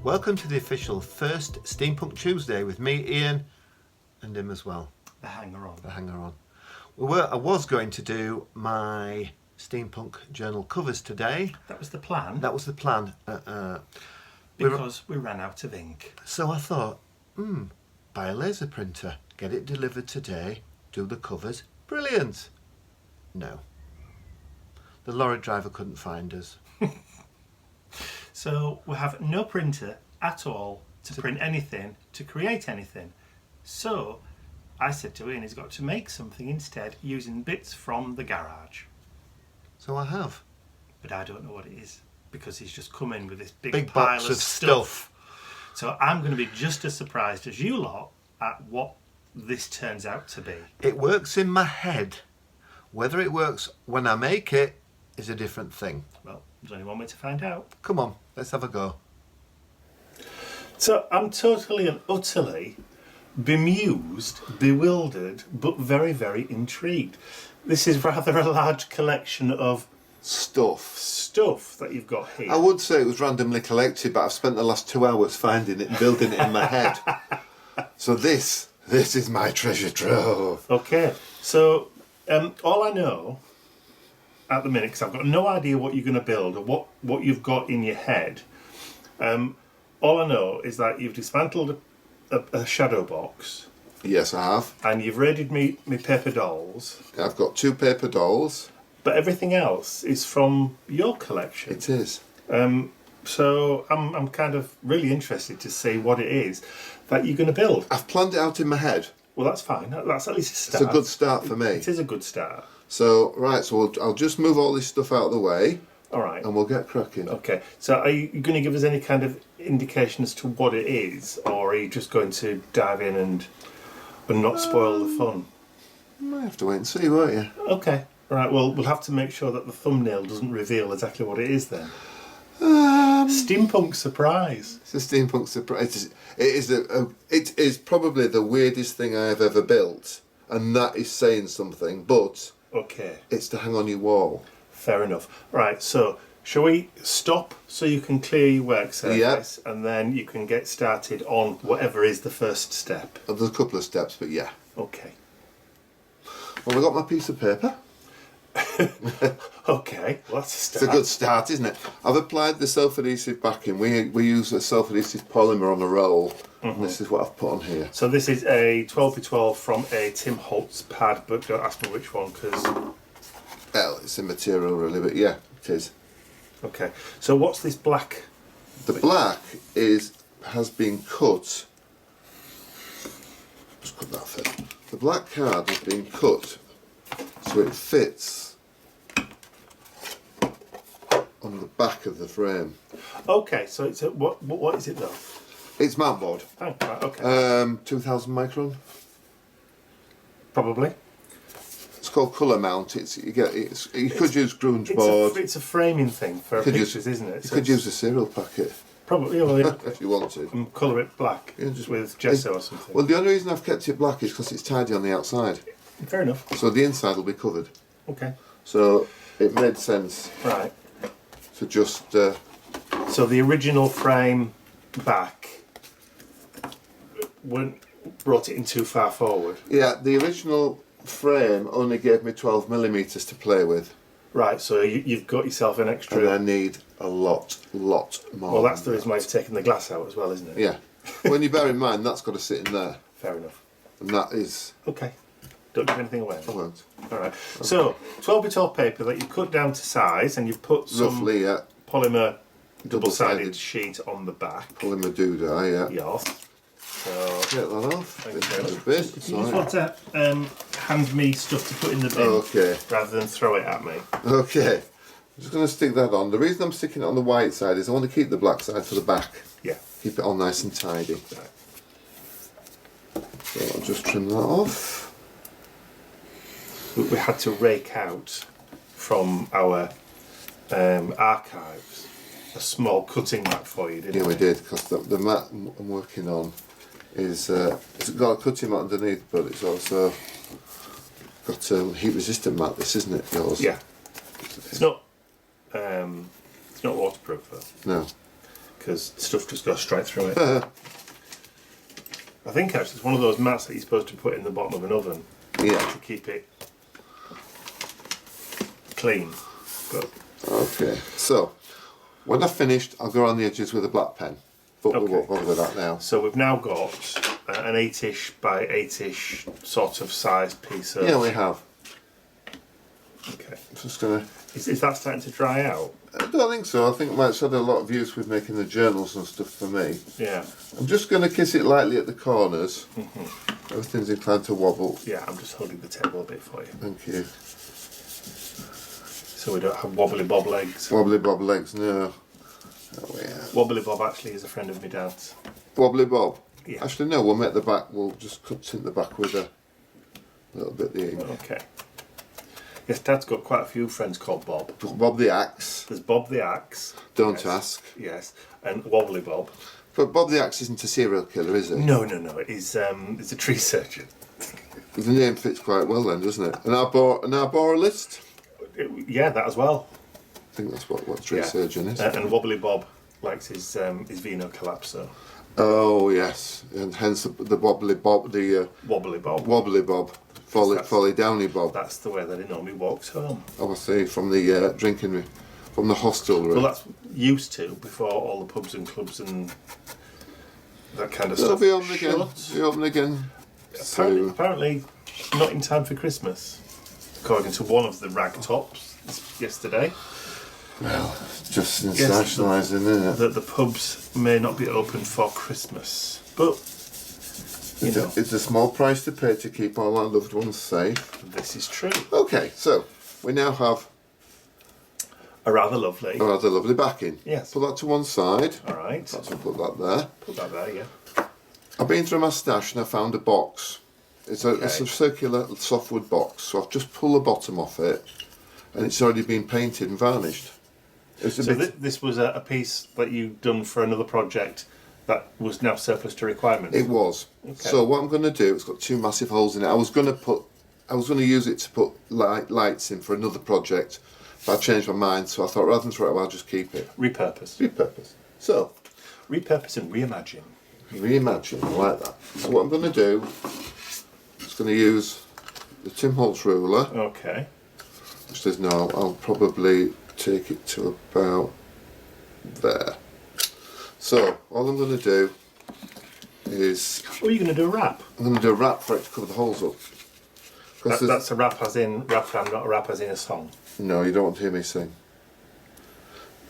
Welcome to the official first Steampunk Tuesday with me, Ian, and him as well. The hanger-on. The hanger-on. I was going to do my Steampunk journal covers today. That was the plan. That was the plan. Because we ran out of ink. So I thought, buy a laser printer, get it delivered today, do the covers. Brilliant. No. The lorry driver couldn't find us. So we have no printer at all to print anything, to create anything. So I said to Ian, he's got to make something instead using bits from the garage. So I have. But I don't know what it is because he's just come in with this big box pile of stuff. So I'm going to be just as surprised as you lot at what this turns out to be. It works in my head. Whether it works when I make it is a different thing. Well, there's only one way to find out. Come on, let's have a go. So I'm totally and utterly bemused, bewildered, but very, very intrigued. This is rather a large collection of stuff that you've got here. I would say it was randomly collected, but I've spent the last 2 hours finding it and building it in my head. So this is my treasure trove. Okay, so all I know at the minute, because I've got no idea what you're going to build or what you've got in your head, all I know is that you've dismantled a shadow box. Yes, I have. And you've raided me paper dolls. I've got 2 paper dolls. But everything else is from your collection. It is. So I'm kind of really interested to see what it is that you're going to build. I've planned it out in my head. Well, that's fine. That's at least a start. It's a good start for me. It is a good start. So, right, so I'll just move all this stuff out of the way. All right. And we'll get cracking. Okay. So are you going to give us any kind of indication as to what it is? Or are you just going to dive in and not spoil the fun? You might have to wait and see, won't you? Okay. All right. Well, we'll have to make sure that the thumbnail doesn't reveal exactly what it is then. Steampunk surprise. It's a steampunk surprise. It is probably the weirdest thing I have ever built, and that is saying something. But okay, it's to hang on your wall. Fair enough. Right. So shall we stop so you can clear your work surface, and then you can get started on whatever is the first step? There's a couple of steps, but yeah. Okay. Well, I've got my piece of paper. Okay, well that's a start. It's a good start, isn't it? I've applied the self-adhesive backing. We use a self-adhesive polymer on a roll. And this is what I've put on here. So this is a 12x12 from a Tim Holtz pad, but don't ask me which one because... Well, it's a material really, but yeah, it is. Okay, so what's this black? The black has been cut. Just cut that fit. The black card has been cut so it fits on the back of the frame. Okay, so it's a, what is it though? It's mat board. Oh, right, okay. 2000 micron. Probably. It's called colour mount. You could use grunge board. It's a framing thing for pictures, isn't it? You could use a cereal packet. Probably, well, yeah. If you wanted. And colour it black with gesso or something. Well, the only reason I've kept it black is because it's tidy on the outside. Fair enough. So the inside will be covered. Okay. So it made sense. Right. To just... So the original frame back brought it in too far forward. Yeah, the original frame only gave me 12mm to play with. Right, so you've got yourself an extra... And I need a lot more. Well, that's the reason why it's taking the glass out as well, isn't it? Yeah. When you bear in mind, that's got to sit in there. Fair enough. And that is... Okay. Don't give anything away. I won't. Alright. So, 12x12 paper that you cut down to size and you've put some roughly, yeah. Polymer double-sided sheet on the back. Polymer doodah, yeah. Yes. So, get that off. Thank you very much. Bit. If you just want to hand me stuff to put in the bin, okay, rather than throw it at me. Okay, I'm just going to stick that on. The reason I'm sticking it on the white side is I want to keep the black side for the back. Yeah. Keep it all nice and tidy. Right. So I'll just trim that off. We had to rake out from our archives a small cutting mat for you, didn't we? Yeah, we did, because the mat I'm working on is it's got a cutting mat underneath, but it's also got a heat resistant mat. This, isn't it, yours? Yeah. It's not waterproof though. No. because stuff just goes straight through it. I think actually it's one of those mats that you're supposed to put in the bottom of an oven to keep it clean. But Okay, so when I've finished, I'll go around the edges with a black pen. But we won't bother with that now. So we've now got an 8ish by 8ish sort of sized piece of... Yeah, we have. Okay. Just gonna... Is that starting to dry out? I don't think so. I think it's had a lot of use with making the journals and stuff for me. Yeah. I'm just going to kiss it lightly at the corners. Everything's inclined to wobble. Yeah, I'm just holding the table a bit for you. Thank you. So we don't have wobbly bob legs. Wobbly bob legs, no. Oh, yeah. Wobbly bob actually is a friend of my dad's. Wobbly bob? Yeah. Actually, no, we'll make the back, we'll just cut tint the back with a little bit of the ink. Okay. Yes, Dad's got quite a few friends called Bob. Bob the Axe. There's Bob the Axe. Don't ask. Yes, and Wobbly Bob. But Bob the Axe isn't a serial killer, is he? No. He's a tree surgeon. The name fits quite well then, doesn't it? An arborist? Yeah, that as well. I think that's what tree surgeon is. And Wobbly Bob likes his Vino Collapso. Oh yes, and hence the wobbly bob, the Wobbly Bob. wobbly bob, folly downy bob. That's the way that he normally walks home. Oh, I see, from the drinking, from the hostelry. Well, that's used to before all the pubs and clubs and that kind of They'll stuff. be open again. shut. Be open again. soon. Apparently, not in time for Christmas, according to one of the rag tops yesterday. Well, just sensationalising, isn't it? That the pubs may not be open for Christmas, but you know, It's a small price to pay to keep all our loved ones safe. this is true. Okay, so we now have A rather lovely. a rather lovely backing. Yes. Put that to one side. All right. That's put that there. Put that there, yeah. I've been through my stash and I found a box. It's a circular softwood box, so I've just pulled the bottom off it, and it's already been painted and varnished. It's a So bit, this was a piece that you'd done for another project that was now surplus to requirements. it was. Okay. So what I'm going to do, it's got two massive holes in it. I was going to use it to put lights in for another project, but I changed my mind, so I thought rather than throw it away, I'll just keep it. Repurpose. Repurpose. So, Repurpose and reimagine. reimagine, I like that. So what I'm going to do, is going to use the Tim Holtz ruler, Okay. which says no, I'll probably take it to about there. So, all I'm going to do is, Oh, you're going to do a wrap? I'm going to do a wrap for it to cover the holes up. That's a rap as in rap and not a rap as in a song. No, you don't want to hear me sing.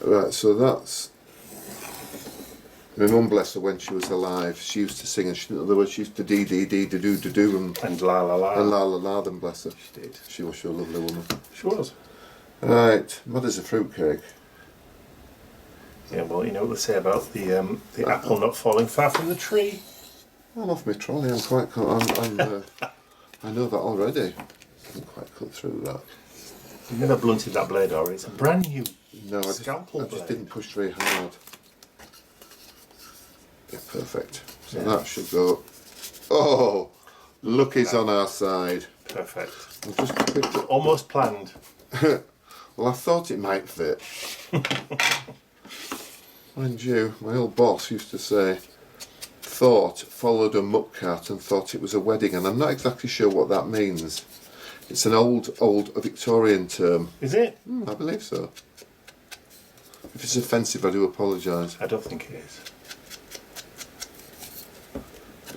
Right, so that's... My mum, bless her, when she was alive, she used to sing, and she didn't know the words. She used to do And la la la. and la la la them, bless her. She did. She was a lovely woman. She was. Right, mother's a fruitcake. Yeah, well, you know what they say about the apple not falling far from the tree. I'm off my trolley, I'm quite... I know that already. I can quite cut through that. You've never blunted that blade, or it's a brand new No, I scalpel just blade. didn't push very hard. Yeah, perfect. So Yeah. that should go... Oh! Lucky's on our side. Perfect. I've just picked up... Almost planned. Well, I thought it might fit. Mind you, my old boss used to say, thought followed a muck cart and thought it was a wedding, and I'm not exactly sure what that means. It's an old Victorian term. Is it? I believe so. If it's offensive, I do apologise. I don't think it is.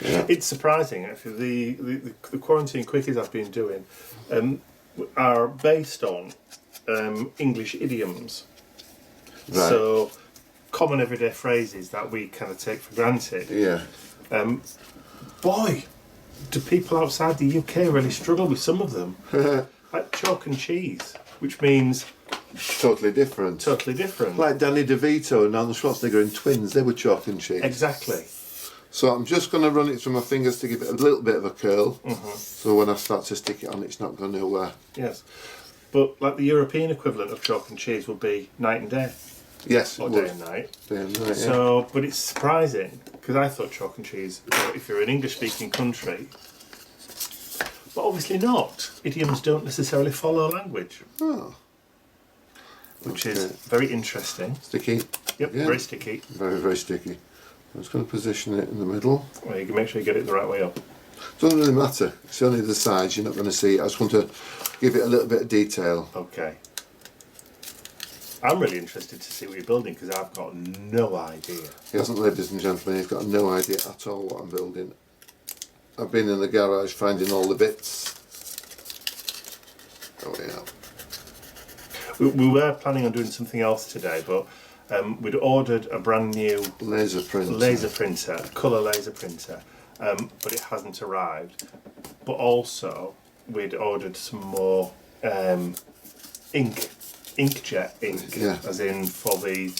Yeah. It's surprising, actually. The quarantine quickies I've been doing are based on English idioms. Right. So, common everyday phrases that we kind of take for granted. Yeah. Boy, do people outside the UK really struggle with some of them. Like chalk and cheese, which means Totally different. totally different. Like Danny DeVito and Arnold Schwarzenegger in Twins, they were chalk and cheese. Exactly. So I'm just going to run it through my fingers to give it a little bit of a curl. So when I start to stick it on, it's not going to... Yes. But like the European equivalent of chalk and cheese would be night and day, yes, or it day would. and night. Day and night, yeah. So, but it's surprising because I thought chalk and cheese, if you're an English-speaking country, but obviously not. Idioms don't necessarily follow language. Oh. which is very interesting. Sticky. Yep, Yeah. very sticky. Very, very sticky. I'm just going to position it in the middle. Well, you can make sure you get it the right way up. It doesn't really matter. It's only the sides. You're not going to see it. I just want to give it a little bit of detail. Okay. I'm really interested to see what you're building because I've got no idea. He hasn't, ladies and gentlemen. He's got no idea at all what I'm building. I've been in the garage finding all the bits. Oh yeah. We were planning on doing something else today, but we'd ordered a brand new Laser printer. a colour laser printer, but it hasn't arrived. But also, we'd ordered some more inkjet ink, Yeah. as in for the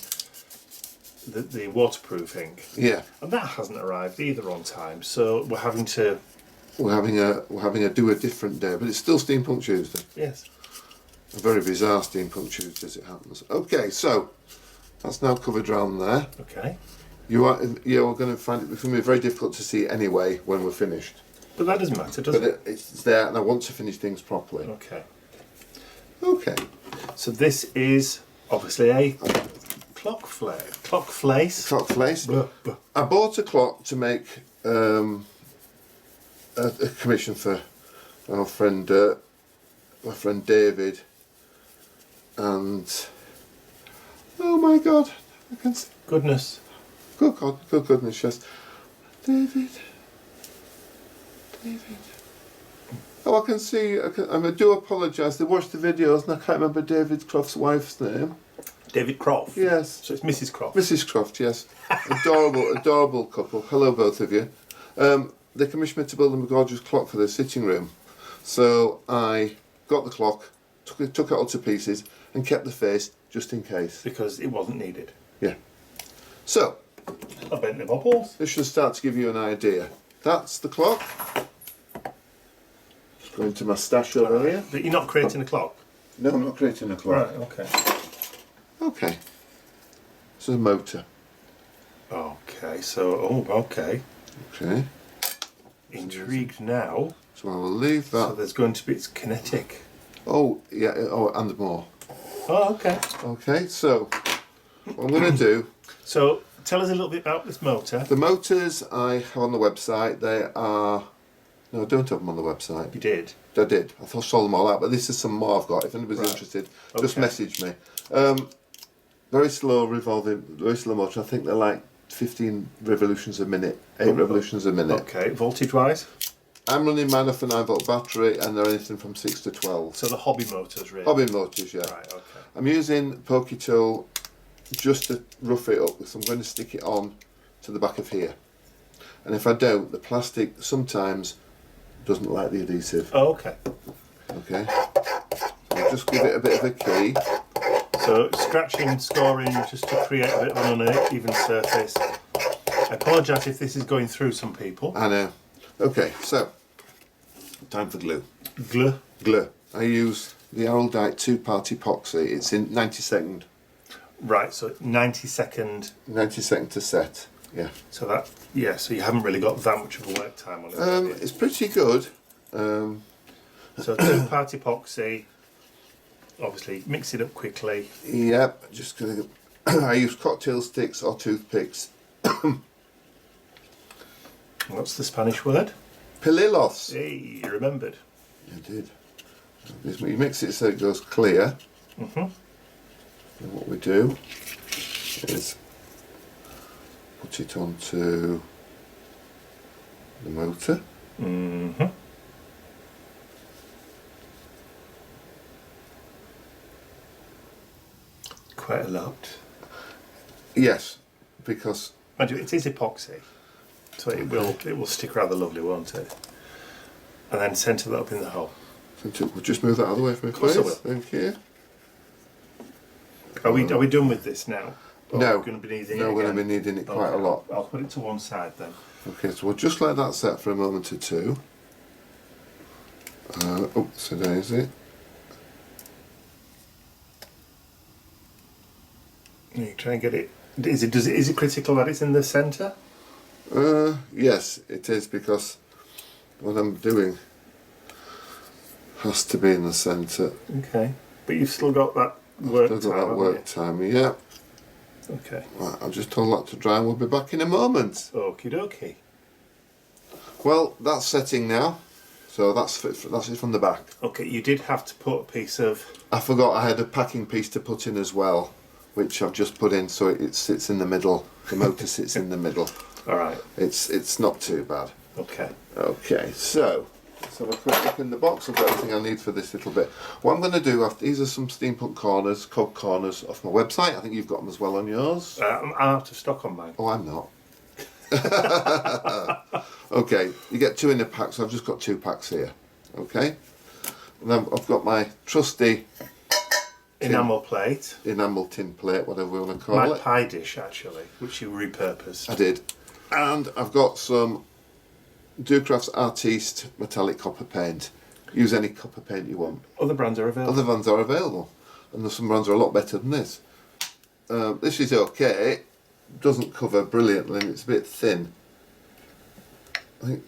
waterproof ink. Yeah. And that hasn't arrived either on time, so we're having to. We're having a do a different day, but it's still Steampunk Tuesday. Yes. A very bizarre Steampunk Tuesday as it happens. Okay, so that's now covered around there. Okay. You're going to find it's going to be very difficult to see anyway when we're finished. But that doesn't matter, does But it? it's there, and I want to finish things properly. Okay. Okay. So this is obviously a clock face. Clock face. I bought a clock to make a commission for our friend, my friend David, and oh my God, I can see. Goodness. Good God, good goodness, yes. David. Oh, I can see. I do apologise. They watched the videos, and I can't remember David Croft's wife's name. David Croft. Yes. So it's Mrs. Croft. Mrs. Croft, yes. Adorable couple. Hello, both of you. They commissioned me to build them a gorgeous clock for their sitting room. So I got the clock, took it all to pieces, and kept the face just in case. Because it wasn't needed. Yeah. So, I bent the bubbles. this should start to give you an idea. That's the clock. Just go into my stash over here. But you're not creating a clock? No, I'm not creating a clock. Right, okay. Okay. This is a motor. Okay, so, okay. Okay. Intrigued now. So I will leave So that. there's going to be, it's kinetic. Oh, yeah, oh, and more. Oh, okay. Okay, so what I'm going to do, So tell us a little bit about this motor. the motors I have on the website, they are, no, I don't have them on the website. You did. I did. I thought I sold them all out, but this is some more I've got. If anybody's Right. interested, just Okay. message me. Very slow revolving, very slow motor. I think they're like 15 revolutions a minute, 8 revolutions a minute. Okay, voltage wise? I'm running mine off a 9-volt battery, and they're anything from 6 to 12. So the hobby motors, really? Hobby motors, yeah. Right, okay. I'm using pokey tool just to rough it up, because I'm going to stick it on to the back of here. And if I don't, the plastic sometimes doesn't like the adhesive. Oh, okay. Okay. I'll just give it a bit of a key. So scratching, scoring, just to create a bit of an uneven surface. I apologise if this is going through some people. I know. Okay, so time for glue. Glue. Glue. I use the Araldite 2-part epoxy. It's in 90-second. Right, so 90-second. 90-second to set. Yeah. So that, yeah, so you haven't really got that much of a work time on it. have you? It's pretty good. So 2-part epoxy. Obviously, mix it up quickly. Yep. Just gonna. I use cocktail sticks or toothpicks. What's the Spanish word? Pilillos. Hey, you remembered. I did. You mix it so it goes clear. Mm-hmm. And what we do is put it onto the motor. Mm-hmm. Quite a lot. Yes, because Mind you, it is epoxy, so it will stick rather lovely, won't it? And then centre that up in the hole. we'll just move that out of the way for me, Of course please. I will. Thank you. Are we done with this now? Or No, are we going to be needing no, it we're going again? to be needing it quite Okay, a lot. I'll put it to one side then. Okay, so we'll just let that set for a moment or two. So there's it. You try and get it. Is it critical that it's in the centre? Yes, it is, because what I'm doing has to be in the centre. Okay, but you've still got that work I've still got time. that work time, yeah. Okay. Right, I'll just tell that to dry and we'll be back in a moment. Okie dokie. Well, that's setting now. So that's it from the back. Okay, you did have to put a piece of... I forgot I had a packing piece to put in as well, which I've just put in so it sits in the middle. The motor sits in the middle. All right. It's not too bad. Okay. Okay, so let's have a quick look in the box. I've got everything I need for this little bit. What I'm going to do, these are some steampunk corners, cog corners off my website. I think you've got them as well on yours. I'm out of stock on mine. Oh, I'm not. Okay, you get 2 in a pack, so I've just got 2 packs here. Okay, and then I've got my trusty Enamel plate. enamel tin plate, whatever we want to call My it. pie dish, actually, which you repurposed. I did, and I've got some Ducraft's Artiste metallic copper paint. Use any copper paint you want. Other brands are available. Other brands are available, and some brands are a lot better than this. This is okay. Doesn't cover brilliantly, and it's a bit thin. I think.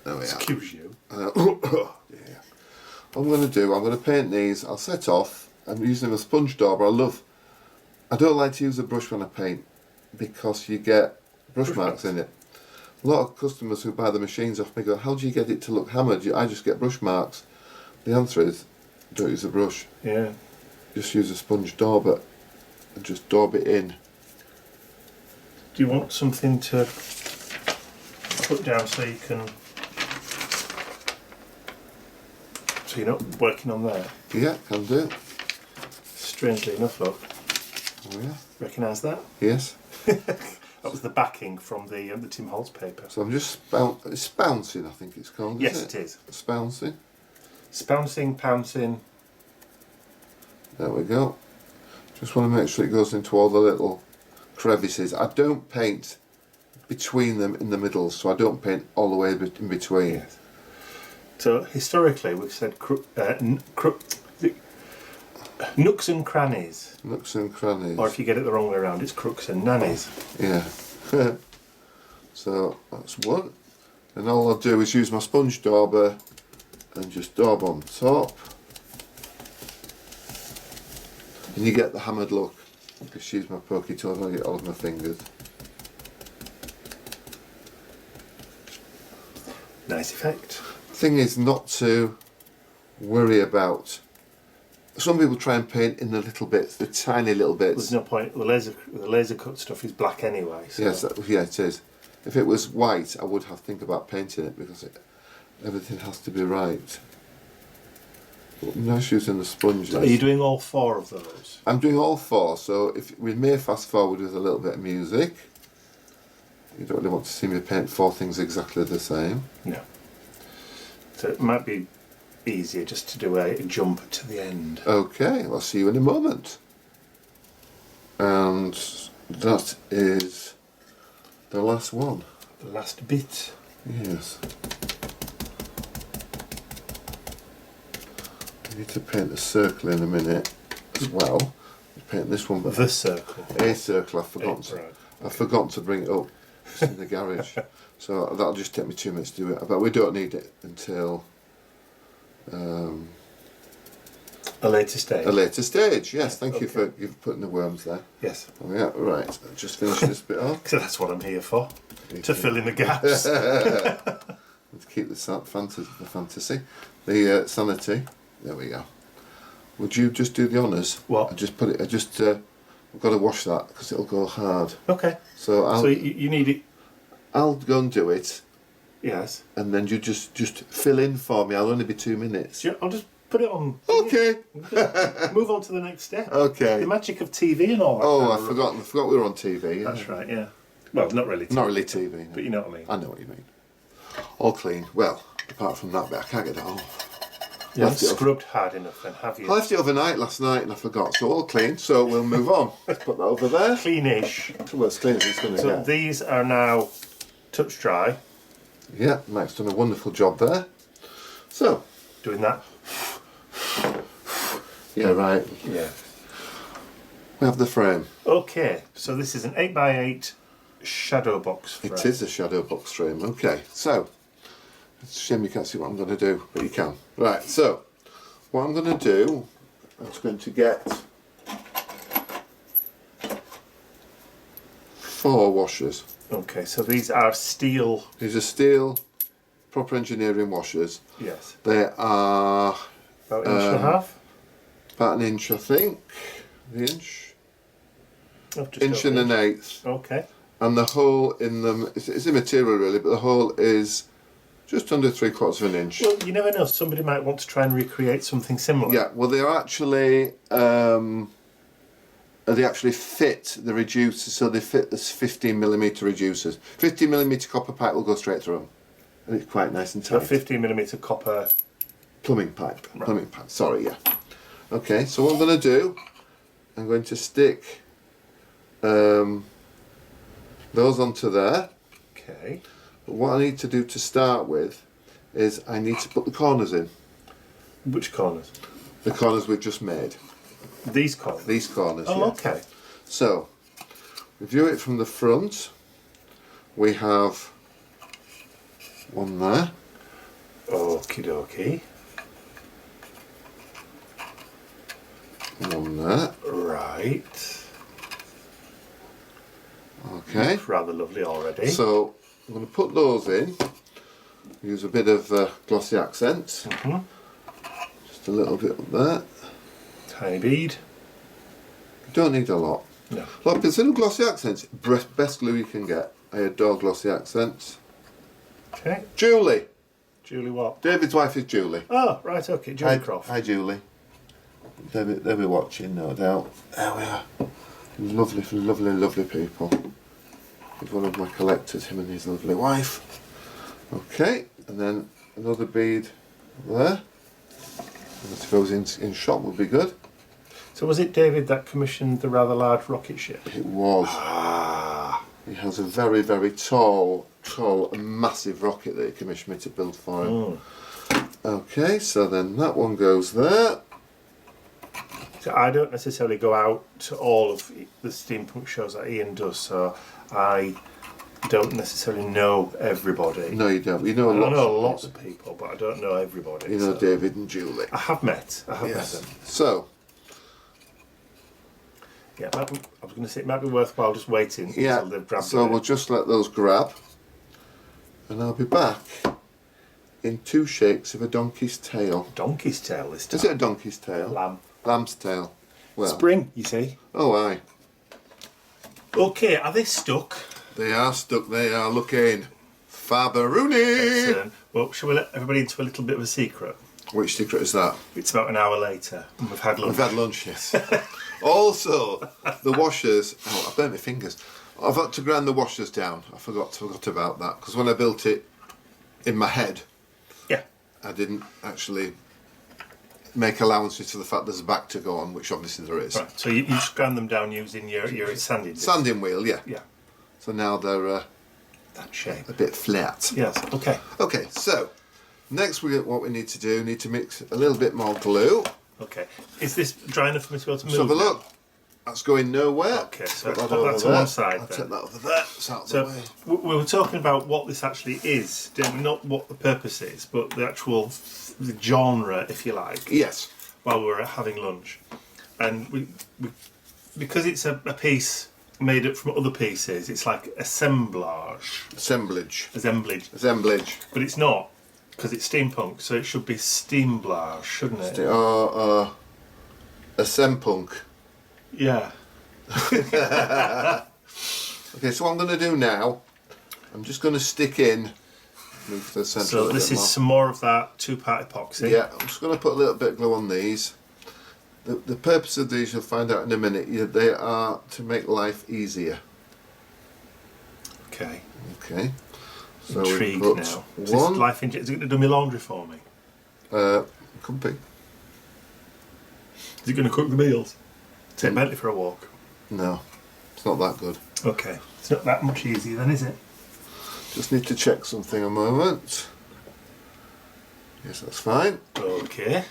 There we are. Excuse you. Yeah. What I'm going to do, I'm going to paint these. I'll set off. I'm using a sponge dauber. I don't like to use a brush when I paint because you get brush marks in it. A lot of customers who buy the machines off me go, how do you get it to look hammered? I just get brush marks. The answer is, don't use a brush. Yeah. Just use a sponge dauber and just daub it in. Do you want something to put down so you can... So you're not working on there? Yeah, can do. Strangely enough, look. Oh yeah. Recognise that? Yes. That was the backing from the Tim Holtz paper. So I'm just it's spouncing, I think it's called. Yes, Isn't it is. Spouncing. Spouncing, pouncing. There we go. Just want to make sure it goes into all the little crevices. I don't paint between them in the middle, so I don't paint all the way in between. Yes. So historically, we've said nooks and crannies. Nooks and crannies. Or if you get it the wrong way around, it's crooks and nannies. Yeah. So that's one. And all I'll do is use my sponge dauber and just daub on top. And you get the hammered look. Just use my pokey tool and I get all of my fingers. Nice effect. Thing is not to worry about. Some people try and paint in the little bits, the tiny little bits. There's no point. The laser cut stuff is black anyway. So. Yes, yeah, it is. If it was white, I would have to think about painting it because everything has to be right. But I'm just using the sponges. So are you doing all 4 of those? I'm doing all 4, so if we may fast forward with a little bit of music. You don't really want to see me paint 4 things exactly the same. No. So it might be easier just to do a jump to the end. Okay, I'll see you in a moment. And that is the last one. The last bit. Yes. I need to paint a circle in a minute as well. Paint this one, but The circle. a circle. I've forgotten to bring it up. It's in the garage, so that'll just take me 2 minutes to do it. But we don't need it until a later stage. a later stage. Yes, thank you okay. for putting the worms there. Yes. Oh, yeah, right. I'll just finish this bit off. So that's what I'm here for. To fill in the gaps. To keep the fantasy, the sanity. There we go. Would you just do the honours? What? I just put it. I've got to wash that because it'll go hard. Okay. So So you need it. I'll go and do it, Yes. and then you just fill in for me. I'll only be 2 minutes. I'll just put it on. Okay. Move on to the next step. Okay. The magic of TV and all that. Oh, kind I of forgot. I forgot we were on TV. Yeah. That's right. Yeah. Well, not really. TV, Not really TV. No. but you know what I mean. I know what you mean. All clean. Well, apart from that bit, I can't get it off. You haven't left it scrubbed hard enough, then, have you? I left it overnight last night and I forgot. So all clean. So we'll move on. Let's put that over there. Cleanish. Well, as clean as it's going to So get. these are now touch dry. Yeah, Mike's done a wonderful job there. So, Doing that. yeah, right. Yeah. We have the frame. Okay. So this is an 8x8 shadow box frame. It is a shadow box frame. Okay, so it's a shame you can't see what I'm going to do, but you can. Right, so what I'm going to do, I'm just going to get 4 washers. Okay, so these are steel. These are steel, proper engineering washers. Yes. They are About an inch and a half. about an inch, I think. The inch. Oh, just Inch over and an an inch. eighth. Okay. And the hole in them, it's immaterial really, but the hole is just under 3/4 of an inch. Well, you never know. Somebody might want to try and recreate something similar. Yeah, well, they actually fit the reducers, so they fit as 15mm reducers. 15mm copper pipe will go straight through them, and it's quite nice and So tight. 15mm copper. Plumbing pipe. Right. Plumbing pipe. Sorry, yeah. Okay, so what I'm going to do, I'm going to stick those onto there. Okay. But what I need to do to start with is I need to put the corners in. Which corners? The corners we've just made. These corners. These corners. Oh, yeah. okay. So, we view it from the front. We have one there. Okie dokie. One there. Right. Okay. Rather lovely already. So, I'm going to put those in. Use a bit of glossy accents. Just a little bit up there. Tiny bead. You don't need a lot. No. Like consider glossy accents. Best glue you can get. I adore glossy accents. Okay. Julie. Julie what? David's wife is Julie. Oh, right, okay. Julie Hi, Croft. hi Julie. They'll be watching, no doubt. There we are. Lovely, lovely, lovely people. He's one of my collectors, him and his lovely wife. Okay, and then another bead there. And I suppose in shot would be good. So was it David that commissioned the rather large rocket ship? It was. He has a very, very tall, and massive rocket that he commissioned me to build for him. Okay, so then that one goes there. So I don't necessarily go out to all of the steampunk shows that Ian does, so I don't necessarily know everybody. No, you don't. You know I know lots lots of people, but I don't know everybody. You know so. David and Julie. I have met them. So, Yeah, I was going to say it might be worthwhile just waiting until they've grabbed so it. we'll just let those grab. And I'll be back in 2 shakes of a donkey's tail. Donkey's tail this time. Is it a donkey's tail? Lamb. Lamb's tail. Well, Spring, you see. oh aye. Okay, are they stuck? They are stuck, they are looking fabaroony. Well, shall we let everybody into a little bit of a secret? Which secret is that? It's about an hour later and we've had lunch. We've had lunch, yes. Also, the washers, oh, I burnt my fingers. I've had to grind the washers down. I forgot about that, because when I built it in my head, Yeah. I didn't actually make allowances for the fact there's a back to go on, which obviously there is. Right, so you just ground them down using your sanding disc. Sanding wheel, yeah. Yeah. So now they're That shape. a bit flat. Yes, okay. Okay, so next what we need to need to mix a little bit more glue. Okay. Is this dry enough for me to be able to move? So have a now? look. That's going nowhere. Okay, so Put put over that to there. one side I'll then. take that over there. It's out of the So way. we were talking about what this actually is, not what the purpose is, but the actual the genre, if you like. Yes. While we were having lunch, and we because it's a piece made up from other pieces, it's like assemblage, Assemblage. assemblage, but it's not because it's steampunk, so it should be steamblage, shouldn't it? Assempunk. Yeah. Okay, so what I'm going to do now, I'm just going to stick in. Move to the centre. So this is some more of that 2-part epoxy. Yeah, I'm just going to put a little bit of glue on these. The purpose of these, you'll find out in a minute, they are to make life easier. Okay. Okay. So Intrigued we've now. put Is one. this life is it going to do my laundry for me? Could be. Is it going to cook the meals? Take Bentley for a walk. No, it's not that good. Okay. It's not that much easier then, is it? Just need to check something a moment. Yes, that's fine. Okay.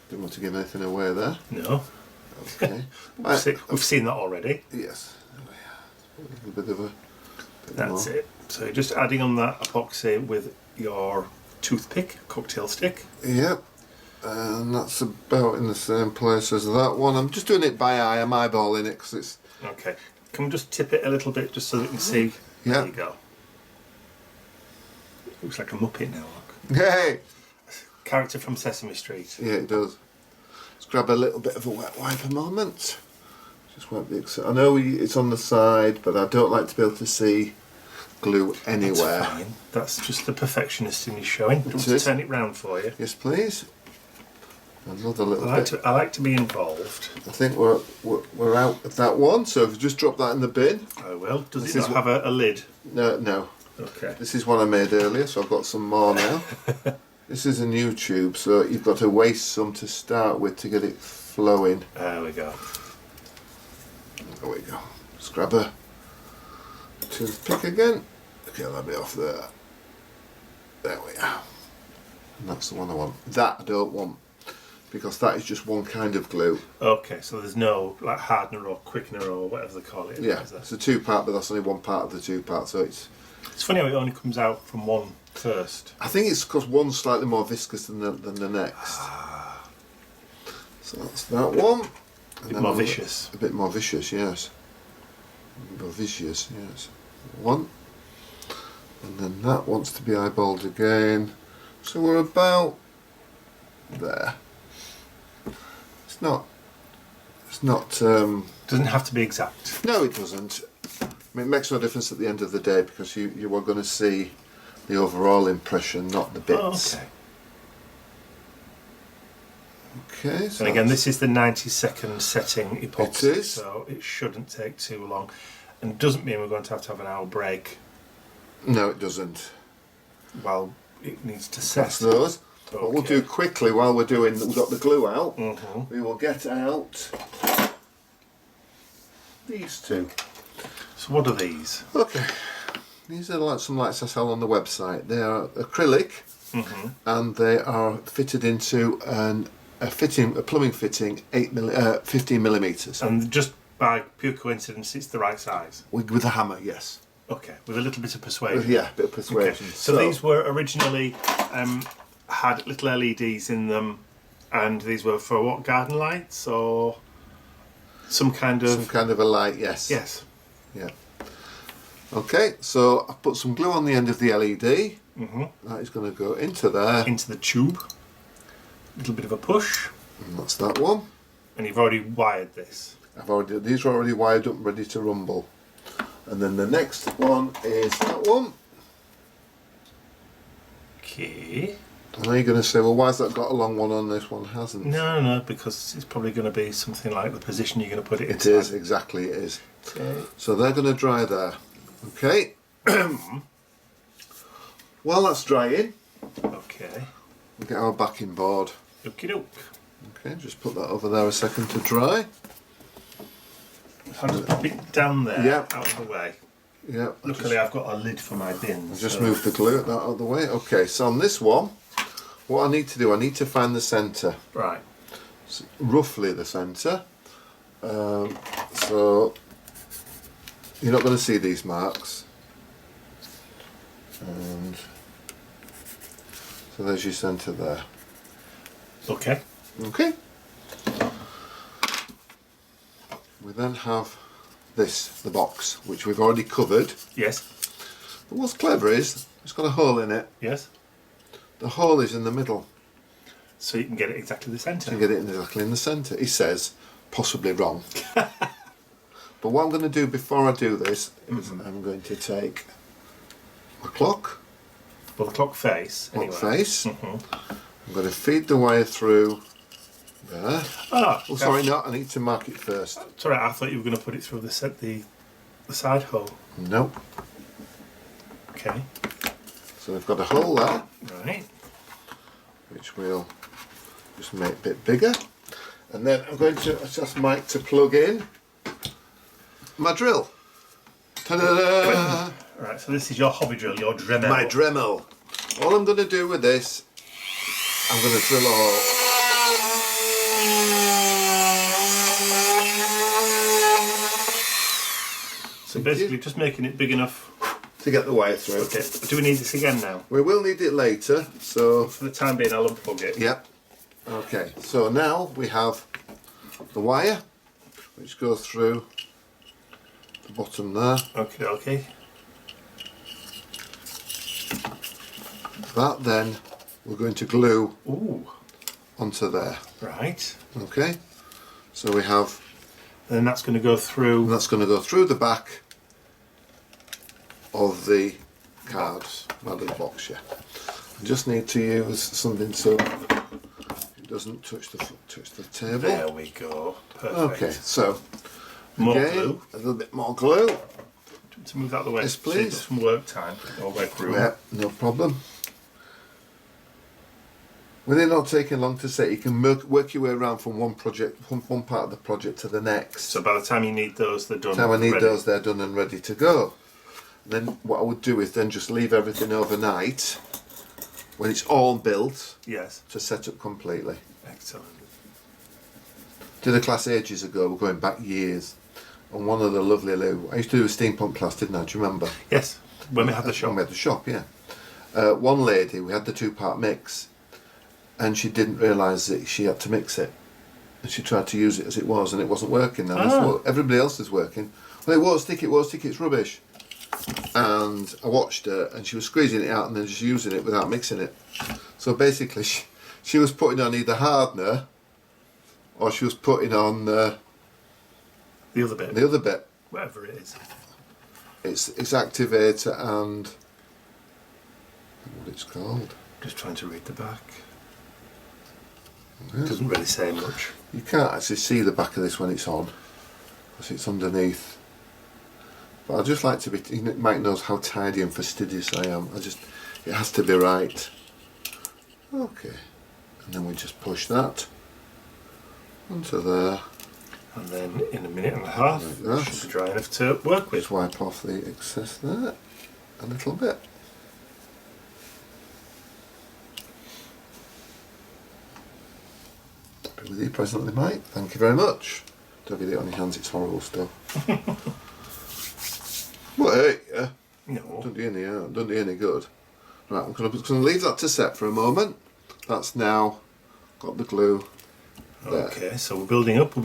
Didn't want to give anything away there. No. Okay. We've seen that already. Yes. There we are. A little bit of a. That's it. So you're just adding on that epoxy with your toothpick, cocktail stick. Yep. And that's about in the same place as that one. I'm just doing it by eye. I'm eyeballing it because it's. Okay. Can we just tip it a little bit just so that we can see? Yeah. There you go. Looks like a Muppet now, look. Hey! Character from Sesame Street. Yeah, it does. Let's grab a little bit of a wet wipe a moment. Just wipe the. I know it's on the side, but I don't like to be able to see glue anywhere. That's fine. That's just the perfectionist in you showing. Do you want to turn it round for you? Yes, please. Another little bit. I like to be involved. I think we're out of that one, so if you just drop that in the bin. I will. Does it not have a lid? No. Okay. This is one I made earlier, so I've got some more now. This is a new tube, so you've got to waste some to start with to get it flowing. There we go. There we go. Just grab a toothpick again. Okay, let me off there. There we are. And that's the one I want. That I don't want, because that is just one kind of glue. Okay, so there's no like hardener or quickener or whatever they call it. Yeah, it's a 2-part, but that's only one part of the 2-part, so it's funny how it only comes out from one first. I think it's because one's slightly more viscous than the next. So that's that one. A bit more vicious. A bit more vicious, yes. More vicious, yes. One. And then that wants to be eyeballed again. So we're about there. It's not Doesn't have to be exact. no, it doesn't. I mean, it makes no difference at the end of the day, because you are going to see the overall impression, not the bits. Oh, okay. Okay. So And again, this is the 90-second setting epoxy, It is. so it shouldn't take too long. And doesn't mean we're going to have an hour break No, it doesn't. while it needs to set. That's those. What we'll do quickly while we've got the glue out, we will get out these two. So what are these? Okay. These are like some lights I sell on the website. They are acrylic, and they are fitted into a plumbing fitting 15 millimeters. And just by pure coincidence, it's the right size. With a hammer, yes. Okay, with a little bit of persuasion. Yeah, a bit of persuasion. Okay. So these were originally had little LEDs in them, and these were for what, garden lights or some kind of a light, yes. Yes. Yeah. Okay, so I've put some glue on the end of the LED. That is going to go into there. Into the tube. A little bit of a push. And that's that one. And you've already wired this. These are already wired up, ready to rumble. And then the next one is that one. Okay. I know you're going to say, well, why's that got a long one on, this one hasn't? No, because it's probably going to be something like the position you're going to put it in. It is, exactly it is. Okay. So they're going to dry there. Okay. While that's drying, Okay. we'll get our backing board. Okie doke. Okay, just put that over there a second to dry. I'll just pop it down there, Yeah. out of the way. Yeah. Luckily, I've got a lid for my bins. Just so- move the glue that out of the way. Okay, so on this one, what I need to do, I need to find the centre. Right. Roughly the centre. So you're not going to see these marks. And so there's your centre there. Okay. Okay. We then have this, the box, which we've already covered. Yes. But what's clever is it's got a hole in it. Yes. The hole is in the middle. So you can get it exactly the centre. You get it exactly in the centre. He says, possibly wrong. But what I'm going to do before I do this is I'm going to take my clock, Well, the clock face. clock Anyway. face. I'm going to feed the wire through there. Ah. Oh, sorry, no, I need to mark it first. Sorry, I thought you were going to put it through the side hole. Nope. Okay. So we've got a hole there, Right. which we'll just make a bit bigger. And then I'm going to ask Mike to plug in my drill. Ta-da! Right. So this is your hobby drill, your Dremel. My Dremel. All I'm going to do with this, I'm going to drill a hole. So basically, just making it big enough. To get the wire through. Okay. Do we need this again now? We will need it later, so... For the time being, I'll unplug it. Yep. Okay, so now we have the wire, which goes through the bottom there. Okay, okay. That then we're going to glue Ooh. onto there. Right. Okay, so we have, Then that's going to go and through. that's going to go through the back of the cards, rather the box, yeah. I just need to use something so it doesn't touch the table. There we go. Perfect. Okay, so More again, glue. a little bit more glue. To move out the way. Yes, Save please. us some work time or work room. Yeah, no problem. When they're not taking long to set, you can work your way around from one project, one part of the project to the next. So by the time you need those, they're done. By the time I need ready. those, they're done and ready to go. And then what I would do is then just leave everything overnight when it's all built Yes. to set up completely. Excellent. Did a class ages ago, we're going back years, and one of the lovely, I used to do a steampunk class, didn't I? Do you remember? Yes. When we had the shop. When we had the shop, yeah. One lady, we had the two-part mix, and she didn't realise that she had to mix it. And she tried to use it as it was, and it wasn't working. And I said, well, everybody else is working. Well, it was, stick, it's rubbish. And I watched her, and she was squeezing it out and then just using it without mixing it. So basically, she was putting on either hardener, or she was putting on The other bit. the other bit. Whatever it is. It's activator and what it's called. Just trying to read the back. Yeah. Doesn't really say much. You can't actually see the back of this when it's on, because it's underneath. But I just like to be. Mike knows how tidy and fastidious I am. It has to be right. Okay, and then we just push that onto there. And then in a minute and a half, Like that. it should be dry enough to work with. Just wipe off the excess there a little bit. Happy with you presently, Mike. Thank you very much. Don't get it on your hands, it's horrible stuff. Well, hey, yeah. No. Don't do any good. Right, I'm going to leave that to set for a moment. That's now got the glue there. Okay, so we're building up, We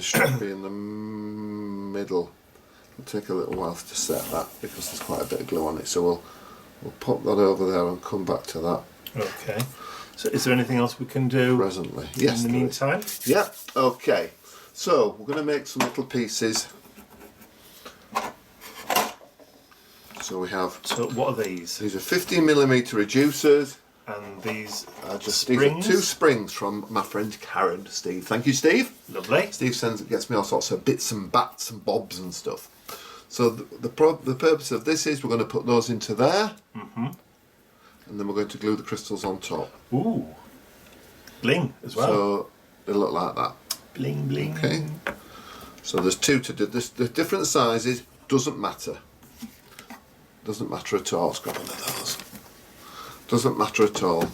should be in the middle. It'll take a little while to set that because there's quite a bit of glue on it. So we'll pop that over there and come back to that Okay. So is there anything else we can do presently. Yes. in the there is. meantime? Yeah. Okay. So we're going to make some little pieces. So we have. So what are these? These are 15mm reducers. And these These springs? are two springs from my friend Karen, Steve. Thank you, Steve. Lovely. Steve gets me all sorts of bits and bats and bobs and stuff. So the purpose of this is we're going to put those into there, and then we're going to glue the crystals on top. Ooh. Bling as well. So they look like that. Bling bling. Okay. So there's two to do. The different sizes doesn't matter. Doesn't matter at all. Let's grab one of those. Doesn't matter at all.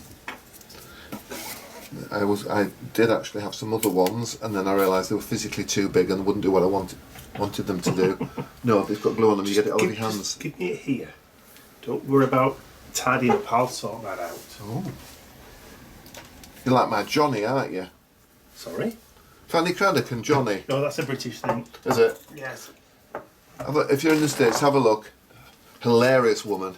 I did actually have some other ones, and then I realised they were physically too big and wouldn't do what I wanted them to do. No, they've got glue on them. You get it over your hands. Just give me it here. Don't worry about tidying up. I'll sort that out. Oh, you're like my Johnny, aren't you? Sorry? Fanny Craddock and Johnny. No, that's a British thing. Is it? Yes. If you're in the States, have a look. Hilarious woman.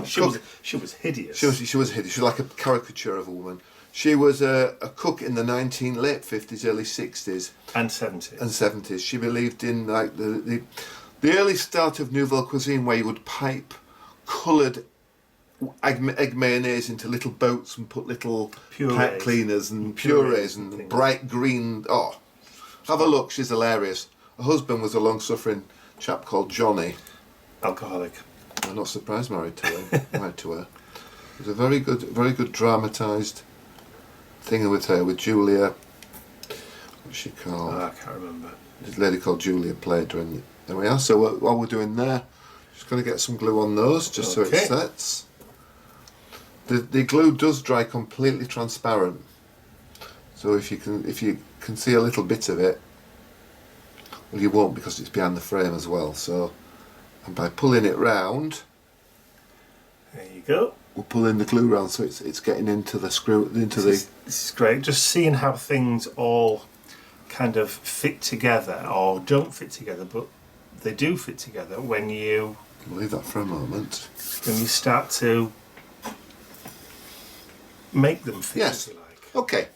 She was hideous. She was hideous. She was like a caricature of a woman. She was a cook in the late 50s, early 60s. And 70s. And 70s. She believed in like the early start of Nouvelle Cuisine, where you would pipe coloured egg mayonnaise into little boats and put little pipe cleaners and purees and things. bright green. Oh, have a look. She's hilarious. Her husband was a long-suffering chap called Johnny. Alcoholic. I'm not surprised. Married to her. It was a very good dramatised thing with her, with Julia. What's she called? I can't remember. This lady called Julia played her, and there we are. So while we're doing there, just going to get some glue on those, just so it sets. The glue does dry completely transparent, so if you can see a little bit of it, well, you won't because it's behind the frame as well. So, and by pulling it round, there you go. we're pulling the glue round, so it's getting into the screw, This is great. Just seeing how things all kind of fit together, or don't fit together, but they do fit together when you We'll leave that for a moment. start to make them fit, Yes. if you like. Okay.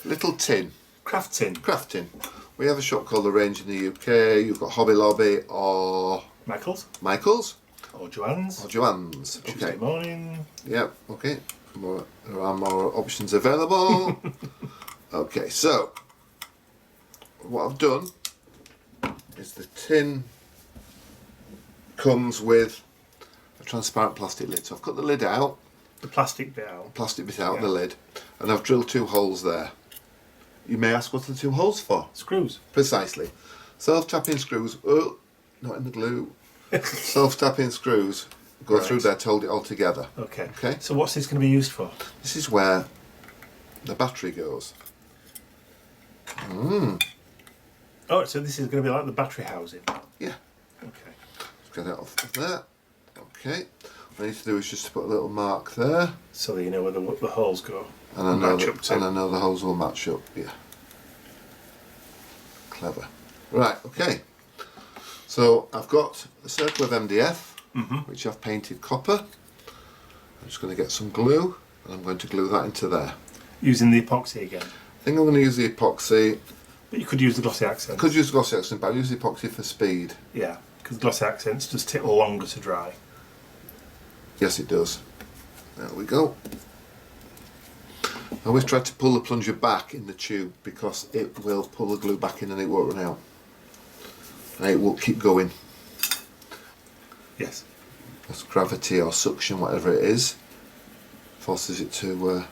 Little tin. Craft tin. Craft tin. We have a shop called The Range in the UK. You've got Hobby Lobby or Michael's. Michael's Or Joanne's. or Joanne's. Tuesday Okay. morning. Yep. Okay. There are more options available. Okay. So what I've done is the tin comes with a transparent plastic lid. So I've cut the lid out, The plastic bit out. plastic bit out of Yeah. the lid, and I've drilled 2 holes there. You may ask, what's the 2 holes for? Screws. Precisely. Self-tapping screws, oh, not in the glue. Self-tapping screws go Right. through there to hold it all together. Okay. Okay. So what's this going to be used for? This is where the battery goes. Oh, so this is going to be like the battery housing. Yeah. Okay. Let's get it off of there. Okay. What I need to do is just put a little mark there. So that you know where the holes go. And I know Match up to. and I know the holes will match up. Yeah. Clever. Right. Okay. So I've got a circle of MDF, which I've painted copper. I'm just going to get some glue, and I'm going to glue that into there. Using the epoxy again. I think I'm going to use the epoxy. But you could use the glossy I accents. could use glossy accent, but I'll use the epoxy for speed. Yeah, because glossy accents just take longer to dry. Yes, it does. There we go. I always try to pull the plunger back in the tube because it will pull the glue back in and it won't run out. And it will keep going. Yes. As gravity or suction, whatever it is, forces it to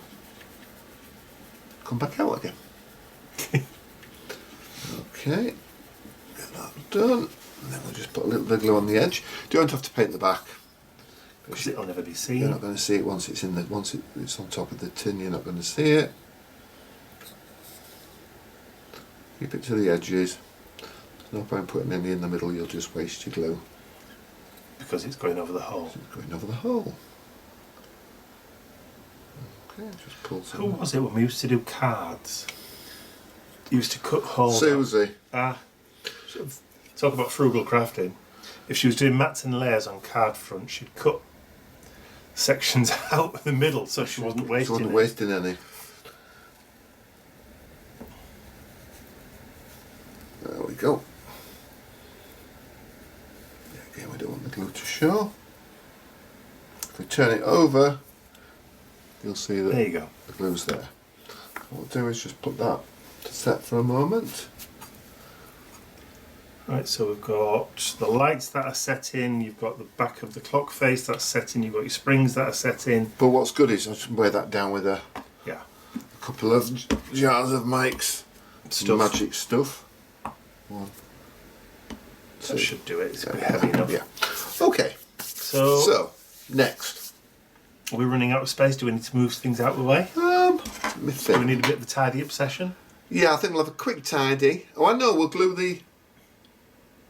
come back out again. Okay, get that done. And then we'll just put a little bit of glue on the edge. You don't have to paint the back. Because it'll never be You're seen. not going to see it once it's it's on top of the tin. You're not going to see it. Keep it to the edges. There's no point putting any in the middle. You'll just waste your glue. Because it's going over the hole. It's going over the hole. Okay, just pull some. Who was it when we used to do cards? You used to cut holes. Susie. Talk about frugal crafting. If she was doing mats and layers on card front, she'd cut sections out of the middle so she wasn't wasting She wasn't it. wasting any. There we go. Again, we don't want the glue to show. If we turn it over, you'll see that There you go. the glue's there. What we'll do is just put that to set for a moment. Right, so we've got the lights that are set in, you've got the back of the clock face that's set in, you've got your springs that are set in. But what's good is I just weigh that down with a Yeah. couple of jars of Mike's Stuff. magic stuff. One, That two. should do it, it's pretty heavy enough. Yeah. Okay. So next, Are we running out of space? Do we need to move things out of the way? let me Do we think. need a bit of a tidy up session? Yeah, I think we'll have a quick tidy. Oh, I know. We'll glue the.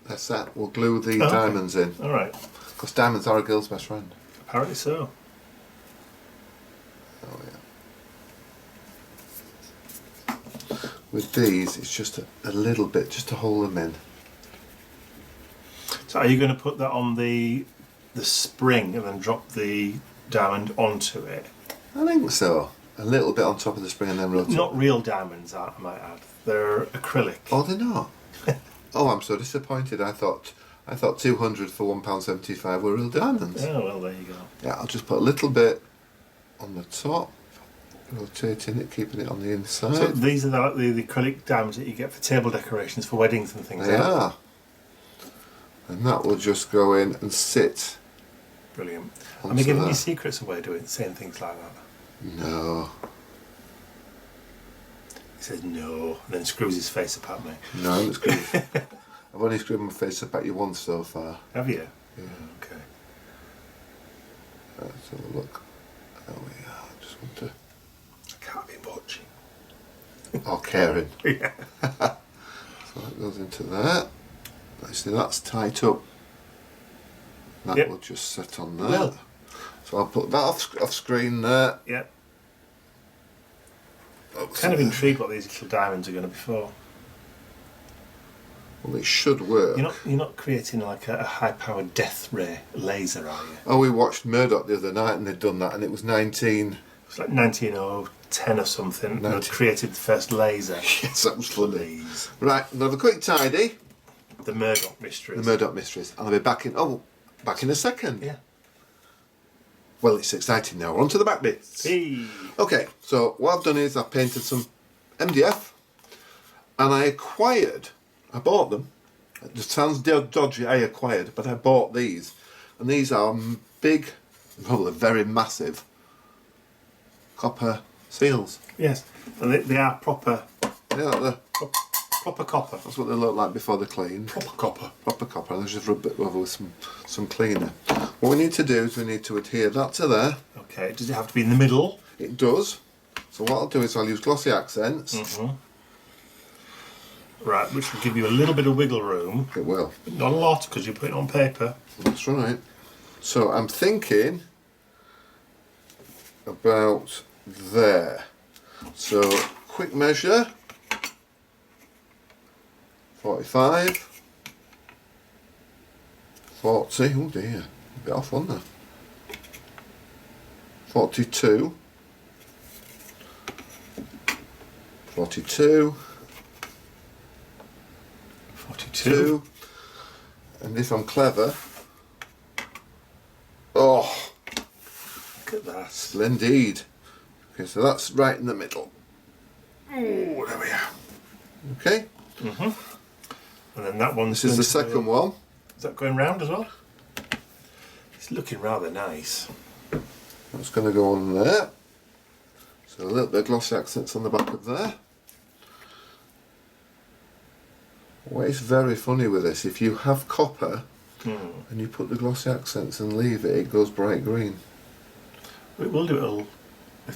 That's that. We'll glue the Oh, okay. diamonds in Alright, because diamonds are a girl's best friend. apparently so. Oh yeah. With these, it's just a little bit, just to hold them in. So are you going to put that on the spring and then drop the diamond onto it? I think so. A little bit on top of the spring and then rotate. Not real diamonds, I might add. They're acrylic. Oh, they're not. Oh, I'm so disappointed. I thought 200 for £1.75 were real diamonds. Oh, well, there you go. Yeah, I'll just put a little bit on the top, rotating it, keeping it on the inside. So these are the acrylic diamonds that you get for table decorations for weddings and things They like that. are. And that will just go in and sit. Brilliant. Am I onto giving that. you secrets away doing saying things like that? No, He says no, and then screws his face up at me. no, it's good. I've only screwed my face up at you once so far. Have you? Yeah. Oh, okay. Let's have a look. There we are. I just want to. I can't be watching. Oh, caring. Yeah. So that goes into there. See, that's tight up. That Yep. will just sit on there. Well. So I'll put that off screen there. Yeah. Oops. Kind of intrigued what these little diamonds are going to be for. Well, it should work. You're not creating like a high-powered death ray laser, are you? Oh, we watched Murdoch the other night and they'd done that, and it was 19... It's like 19010 or something. And they created the first laser. Yes, that was funny. Please. Right, we'll have a quick tidy. The Murdoch Mysteries. The Murdoch Mysteries. And I'll be back in a second. Yeah. Well, it's exciting now. We're on to the back bits. Hey. Okay, so what I've done is I've painted some MDF and I bought them. It just sounds dodgy, I acquired, but I bought these. And these are big, well, they're very massive copper seals. Yes, and they are proper. Yeah, Proper copper. that's what they look like before they're cleaned. Proper copper. Proper copper, and I just rub it over with some cleaner. What we need to do is we need to adhere that to there. Okay, does it have to be in the middle? It does. So what I'll do is I'll use glossy accents. Right, which will give you a little bit of wiggle room. It will. But not a lot, because you put it on paper. That's right. So I'm thinking about there. So quick measure. 45. 40. Oh dear. A bit off, wasn't there? 42. 42. 42. And if I'm clever, oh, Look at that. splendid. Okay, so that's right in the middle. Oh, there we are. Okay, And then that one's this is the going to second one. Is that going round as well? It's looking rather nice. That's going to go on there. So a little bit of glossy accents on the back of there. What is very funny with this, if you have copper and you put the glossy accents and leave it, it goes bright green. It will do it.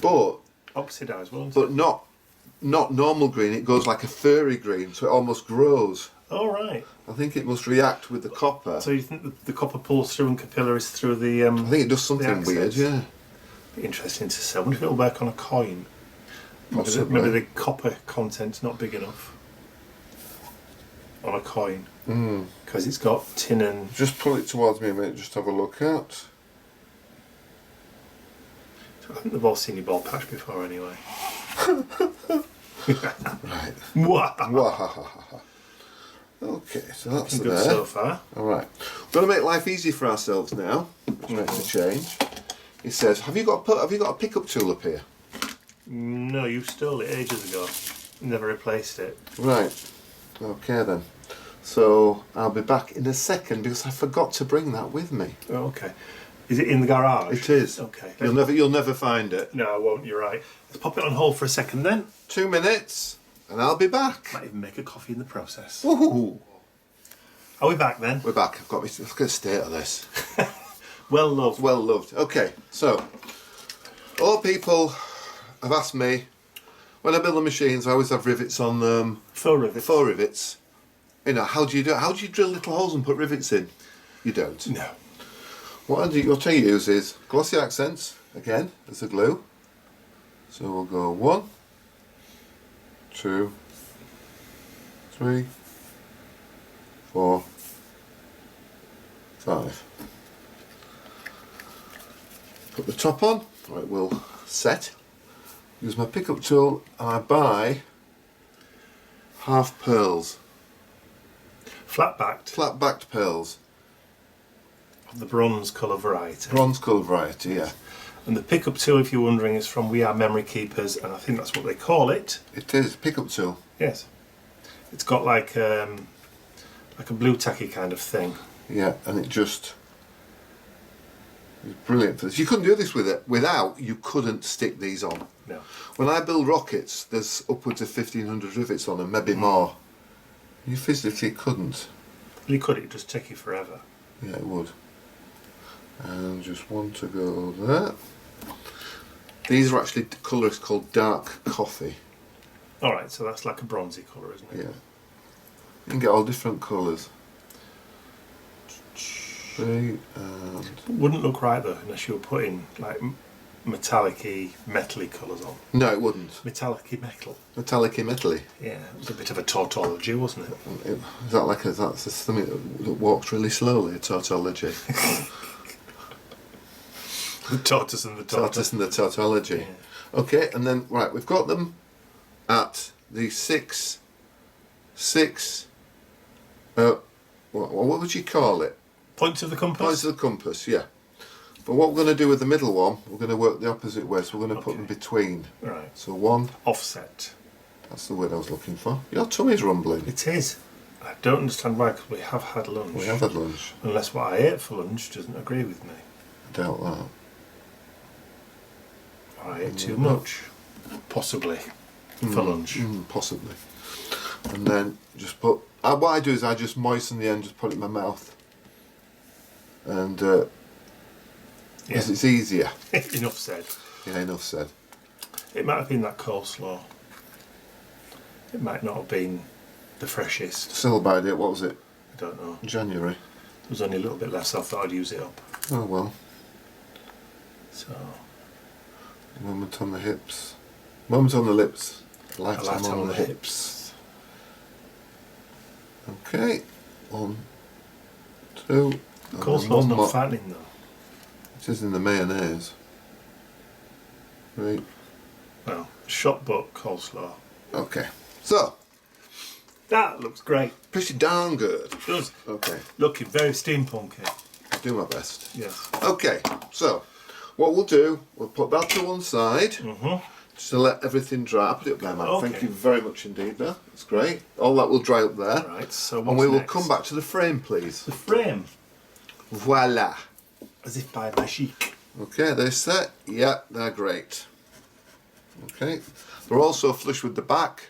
But Oxidise, won't it? but not normal green, it goes like a furry green, so it almost grows. Oh, right. I think it must react with the copper. So you think the copper pulls through and capillaries through the... I think it does something weird, yeah. Be interesting to see. I wonder if it'll work on a coin. Possibly. Maybe the copper content's not big enough on a coin. Because it's got tin and... Just pull it towards me a minute, just have a look at. I think they've all seen your ball patch before anyway. Right. Mwah. Wahahaha. Okay, so that's Looking good there. so far. Alright. We're going to make life easy for ourselves now, which makes a change. He says, have you got a pickup tool up here? No, you stole it ages ago. Never replaced it. Right. Okay then. So I'll be back in a second because I forgot to bring that with me. Oh, okay. Is it in the garage? It is. Okay. You'll never find it. No, I won't. You're right. Let's pop it on hold for a second then. 2 minutes and I'll be back. Might even make a coffee in the process. Ooh. Are we back then? We're back. Look at the state of this. Well loved. Well loved. Okay, so all people have asked me, when I build the machines I always have rivets on them. Faux rivets. Faux rivets. You know, how do you do it? How do you drill little holes and put rivets in? You don't. No. What I use is glossy accents, again, as a glue. So we'll go 1, 2, 3, 4, 5. Put the top on, it will set. Use my pickup tool and I buy half pearls. Flat-backed. Flat-backed pearls. Of the bronze colour variety. Bronze colour variety, yeah. And the pickup tool, if you're wondering, is from We Are Memory Keepers, and I think that's what they call it. It is, pickup tool. Yes. It's got like a blue tacky kind of thing. Yeah, and it just is brilliant for this. You couldn't do this with it without, you couldn't stick these on. No. When I build rockets, there's upwards of 1,500 rivets on them, maybe more. You physically couldn't. Well, you could, it'd just take you forever. Yeah, it would. And just one to go there. These are actually colours called dark coffee. Alright, so that's like a bronzy colour, isn't it? Yeah. You can get all different colours. See, and Wouldn't look right though, unless you were putting like metallic-y, metal-y colours on. No, it wouldn't. Metallic-y metal. Metallic-y metally. Yeah, it was a bit of a tautology, wasn't it? Is that like that's something that walks really slowly, a tautology? The tortoise and the Tortoise and the tautology. Yeah. Okay, and then, right, we've got them at the six, what would you call it? Points of the compass? Points of the compass, yeah. But what we're going to do with the middle one, we're going to work the opposite way, so we're going to put them between. Right. So one. Offset. That's the word I was looking for. Your tummy's rumbling. It is. I don't understand why, because we have had lunch. We have had lunch. Unless what I ate for lunch doesn't agree with me. I doubt that. I ate too much. Possibly. For lunch. Possibly. And then just put... what I do is I just moisten the end, just put it in my mouth. And... because it's easier. Enough said. Yeah, enough said. It might have been that coleslaw. It might not have been the freshest. Still by date, what was it? I don't know. January. There was only a little bit left, so I thought I'd use it up. Oh well. So... Moment on the hips. Moment on the lips. Lifetime lifetime on the hips. Okay. 1, 2. The coleslaw's not fattening though. It is in the mayonnaise. 3. Well, shot butt coleslaw. Okay. So, That looks great. pretty darn good. It does. Okay. Looking very steampunky. I'll do my best. Yes. Okay. So, what we'll do, we'll put that to one side. Just to let everything dry. I'll put it up there, man. Okay. Thank you very much indeed, there. That's great. All that will dry up there. Right, so what's And we will next? come back to the frame, please. The frame. Voila. As if by magic. Okay, they're set. Yeah, they're great. Okay. They're also flush with the back.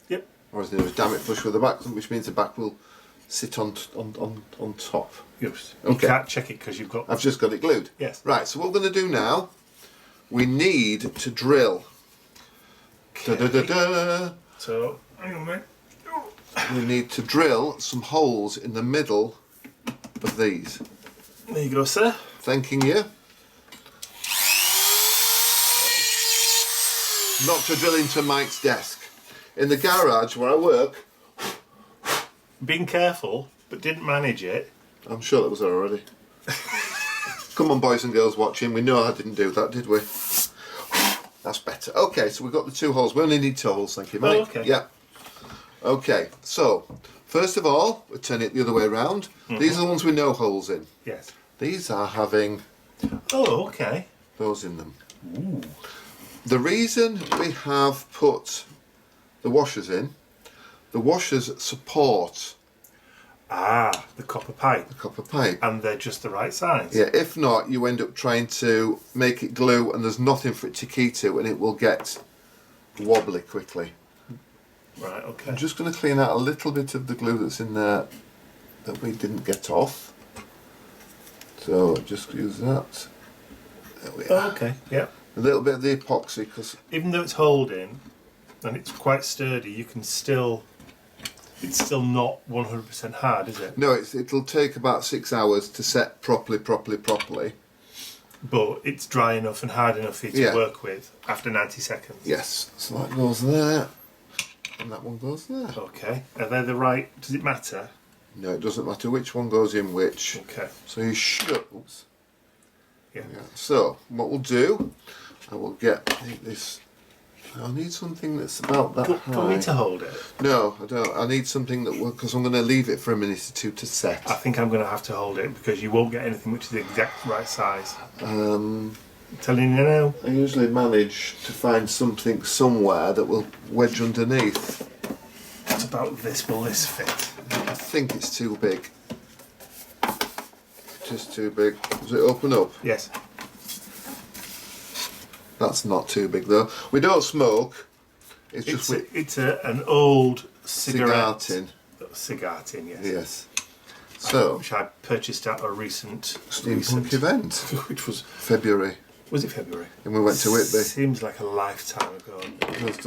Yep. Or as the name damn it, flush with the back, which means the back will sit on top. Yes. Okay. You can't check it because you've got... I've just got it glued. Yes. Right, so what we're going to do now, we need to drill. Okay. Da-da-da-da. So, hang on, mate. We need to drill some holes in the middle of these. There you go, sir. Thanking you. Not to drill into Mike's desk. In the garage where I work, Being careful, but didn't manage it. I'm sure that was there already. Come on, boys and girls watching, we know I didn't do that, did we? That's better. Okay, so we've got the 2 holes. We only need 2 holes, thank you, Mike. Oh, okay. Yeah. Okay, so, first of all, we'll turn it the other way around. These are the ones with no holes in. Yes. These are having Oh, okay. those in them. Ooh. The reason we have put the washers in, the washers support Ah, the copper pipe. the copper pipe. And they're just the right size. Yeah, if not, you end up trying to make it glue and there's nothing for it to key to and it will get wobbly quickly. Right, okay. I'm just going to clean out a little bit of the glue that's in there that we didn't get off. So just use that. There we are. Oh, okay, yeah. A little bit of the epoxy because Even though it's holding and it's quite sturdy, you can still... It's still not 100% hard, is it? no, it'll take about 6 hours to set properly. But it's dry enough and hard enough for you to Yeah. work with after 90 seconds. Yes, so that goes there, and that one goes there. Okay. Are they the right... Does it matter? No, it doesn't matter which one goes in which. Okay. So you should. Oops. Yeah. Yeah. So what we'll do, I will get this. I need something that's about that high. Do I need to hold it? No, I don't. I need something that will, because I'm going to leave it for a minute or two to set. I think I'm going to have to hold it because you won't get anything which is the exact right size. I'm telling you now. I usually manage to find something somewhere that will wedge underneath. What about this? Will this fit? I think it's too big. Just too big. Does it open up? Yes. That's not too big though. We don't smoke. It's just It's an old cigar cigarette. tin. Cigar tin, yes. Yes. So, Which I purchased at a recent steampunk event. which was February. Was it February? And we went to Whitby. Seems like a lifetime ago.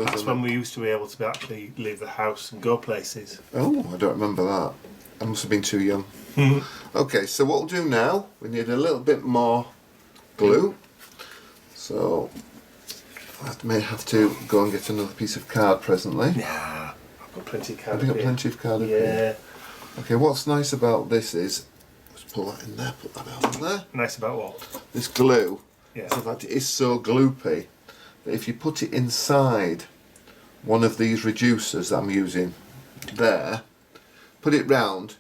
That's when we used to be able to actually leave the house and go places. Oh, I don't remember that. I must have been too young. Okay, so what we'll do now, we need a little bit more glue. So I may have to go and get another piece of card presently. Nah, I've got plenty of card. Have you got plenty of card? Yeah. Okay, what's nice about this is, let's pull that in there, put that out there. Nice about what? This glue, Yeah. so that it is so gloopy that if you put it inside one of these reducers that I'm using there, put it round,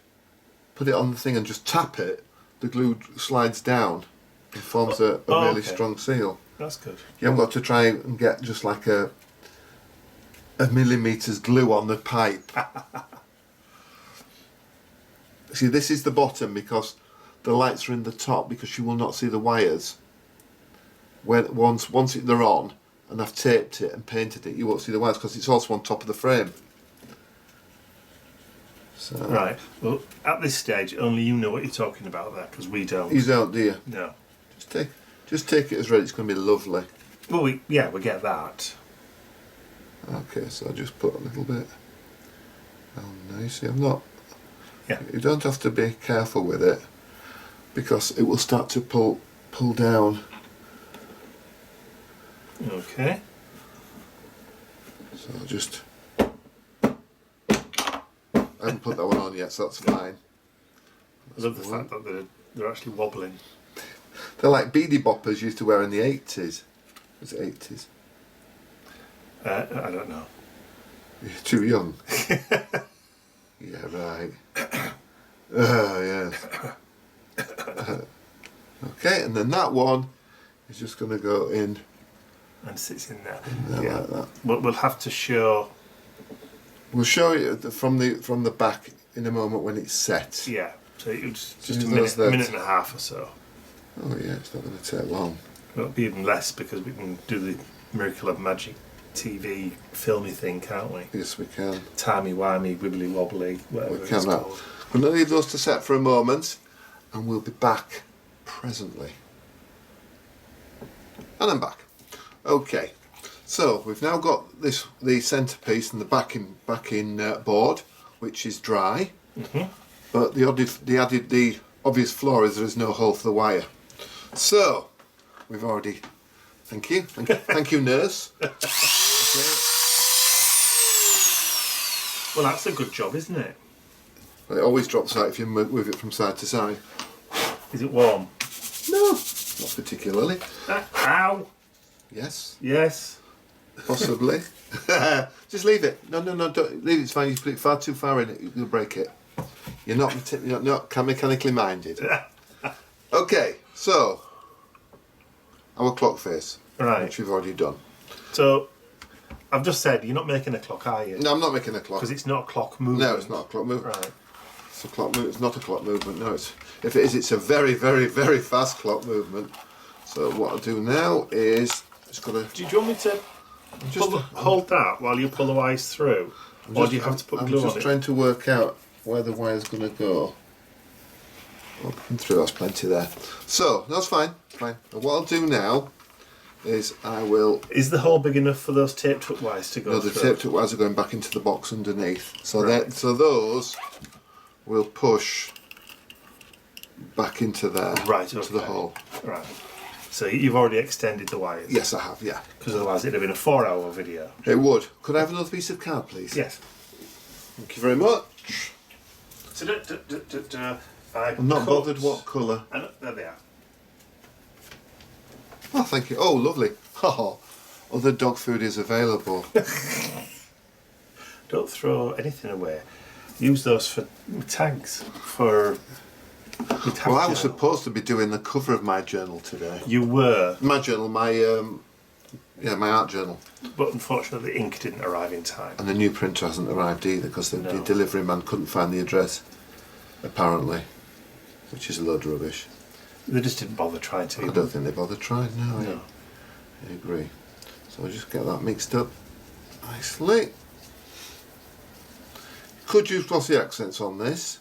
put it on the thing and just tap it, the glue slides down and forms a really strong seal. That's good. You haven't got to try and get just like a millimetre's glue on the pipe. See, this is the bottom because the lights are in the top because you will not see the wires. Once they're on and I've taped it and painted it, you won't see the wires because it's also on top of the frame. So, Right. Well, at this stage, only you know what you're talking about there because we don't. you don't, do you? No. Just take it as read. It's going to be lovely. Well, we get that. Okay, so I'll just put a little bit. Oh, nice. See, I'm not. Yeah. You don't have to be careful with it because it will start to pull down. Okay. So I'll just. I haven't put that one on yet, so that's fine. I love the fact that they're actually wobbling. They're like beady boppers used to wear in the 80s. Was it 80s? I don't know. You're too young. Yeah, right. Yeah. Okay, and then that one is just going to go in. And sits in there. Like that. We'll have to show. We'll show you from the back in a moment when it's set. Yeah. So it's just Use a minute those and a half or so. Oh yeah, it's not going to take long. It'll be even less because we can do the miracle of magic TV filmy thing, can't we? Yes, we can. Timey-wimey, wibbly-wobbly, whatever We it's can. called. We're going to leave those to set for a moment, and we'll be back presently. And I'm back. Okay, so we've now got the centrepiece and the backing board, which is dry. Mm-hmm. But the obvious flaw is there is no hole for the wire. So we've already. Thank you, nurse. Okay. Well, that's a good job, isn't it? Well, it always drops out if you move it from side to side. Is it warm? No, not particularly. Ow! Yes, Yes. possibly. Just leave it. No, don't leave it. It's fine. You put it far too far in it, you'll break it. You're not mechanically minded. Okay, so our clock face, Right. which we've already done. So, I've just said you're not making a clock, are you? No, I'm not making a clock. Because it's not a clock movement. No, it's not a clock movement. Right. It's not a clock movement. No, if it is, it's a very, very, very fast clock movement. So what I'll do now is just got to. Do you want me to hold that while you pull the wires through, or do you have to put glue I'm on just it? trying to work out where the wire's going to go. Up and through, that's plenty there. So that's fine. Fine. And what I'll do now is I will. Is the hole big enough for those taped up wires to go No, the through? taped up wires are going back into the box underneath. So Right. so those will push back into there. Right, into the okay. hole. Right. So you've already extended the wires? Yes, I have. Yeah. Because otherwise it'd have been a 4-hour video. It would. Could I have another piece of card, please? Yes. Thank you very much. So I'm not bothered what colour. And there they are. Oh, thank you. Oh, lovely. Oh, other dog food is available. Don't throw anything away. Use those for tags. For Well, I was supposed to be doing the cover of my journal today. You were, My journal, my art journal. but unfortunately the ink didn't arrive in time. And the new printer hasn't arrived either because the No. delivery man couldn't find the address, apparently, which is a load of rubbish. They just didn't bother trying to. I don't think they bothered trying. No, No. I agree. So I'll just get that mixed up nicely. Could use glossy accents on this,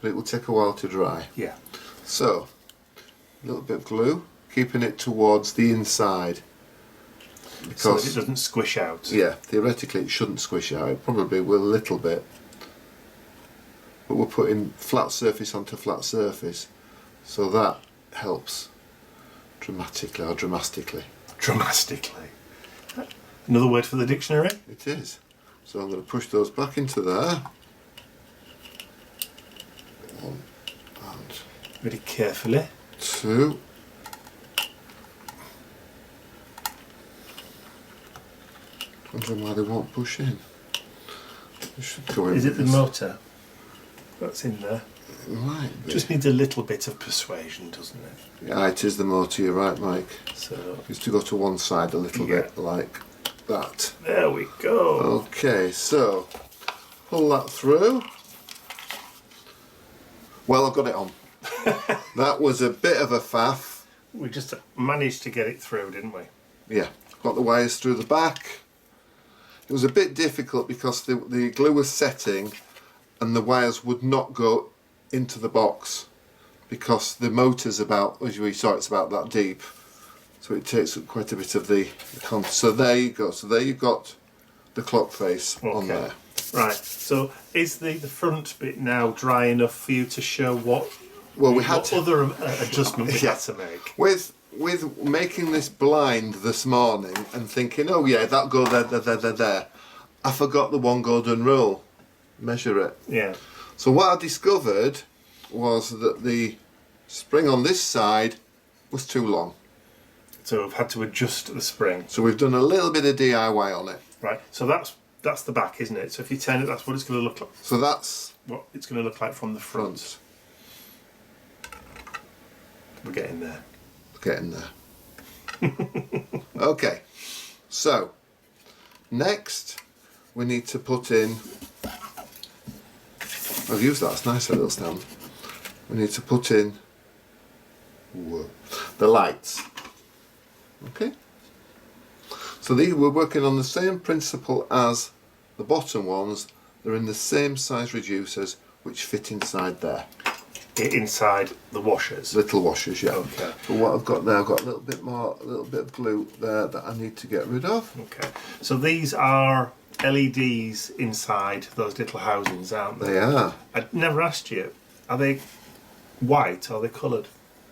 but it will take a while to dry. Yeah. So, a little bit of glue, keeping it towards the inside. So Because, that it doesn't squish out. yeah, theoretically it shouldn't squish out. It probably will a little bit. But we're putting flat surface onto flat surface, so that helps dramatically. dramatically. Another word for the dictionary? It is. So I'm going to push those back into there. One and Very carefully. two. Wondering why they won't push in. They should go in. Is it the with this. motor that's in there? It might be. Just needs a little bit of persuasion, doesn't it? Yeah, it is the motor, you're right, Mike. So, Just to go to one side a little Yeah. bit like that. there we go. Okay, so pull that through. Well, I've got it on. That was a bit of a faff. We just managed to get it through, didn't we? Yeah, got the wires through the back. It was a bit difficult because the glue was setting and the wires would not go into the box because the motor's about, as we saw, it's about that deep. So it takes up quite a bit of the so there you go. So there you've got the clock face on there. Right, so is the front bit now dry enough for you to show what, Well, we had to, other adjustment we Yeah. had to make? with making this blind this morning and thinking, oh yeah, that'll go there. I forgot the one golden rule. Measure it. Yeah. So what I discovered was that the spring on this side was too long. So we've had to adjust the spring. So we've done a little bit of DIY on it. Right, so that's the back, isn't it? So if you turn it, that's what it's going to look like. So that's What it's going to look like from the front. front. We're getting there. Getting there. Okay, so next we need to put in, I've used that, it's nice, a little stand. We need to put in the lights. Okay, so we're working on the same principle as the bottom ones. They're in the same size reducers which fit inside there. Inside the washers. Little washers, yeah. Okay. But what I've got there, I've got a little bit of glue there that I need to get rid of. Okay. So these are LEDs inside those little housings, aren't they? They are. I never asked you. Are they white or are they coloured?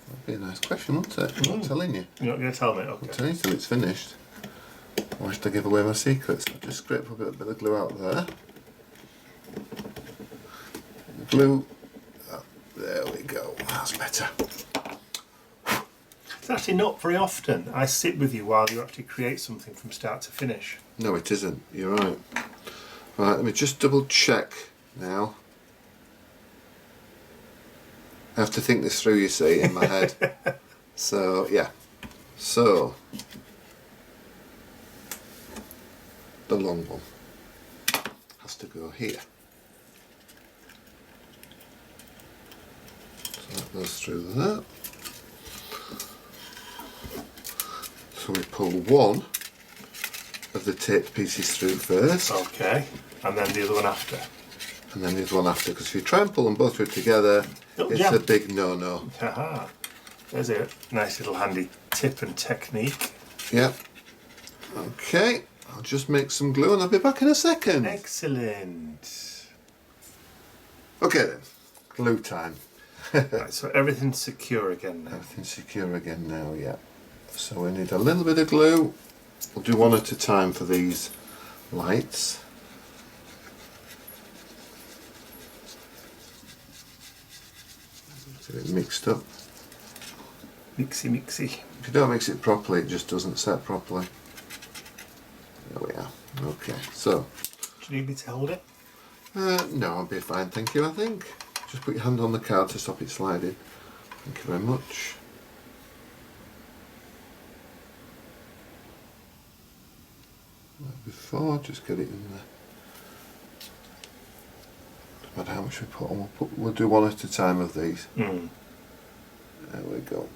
That'd be a nice question, wouldn't it? I'm not telling you. You're not going to tell me? I'll Okay. tell you till it's finished. Why should I give away my secrets? I'll just scrape a bit of glue out there. The glue. There we go. That's better. It's actually not very often I sit with you while you actually create something from start to finish. No, it isn't. You're right. Right, let me just double check now. I have to think this through, you see, in my head. So, yeah. So, the long one has to go here. So that goes through there. So we pull one of the taped pieces through first, Okay. And then the other one after. and then the other one after, because if you try and pull them both through together, Oh, it's yeah. a big no-no. Haha. There's a nice little handy tip and technique. Yep. Okay, I'll just make some glue and I'll be back in a second. Excellent. Okay then, glue time. Right, so everything's secure again now. Everything's secure again now, yeah. So we need a little bit of glue. We'll do one at a time for these lights. Get it mixed up. Mixy, mixy. If you don't mix it properly, it just doesn't set properly. There we are. Okay, so Do you need me to hold it? no, I'll be fine, thank you, I think. Just put your hand on the card to stop it sliding. Thank you very much. Like before, just get it in there. No matter how much we put on, we'll do one at a time of these. Mm. There we go.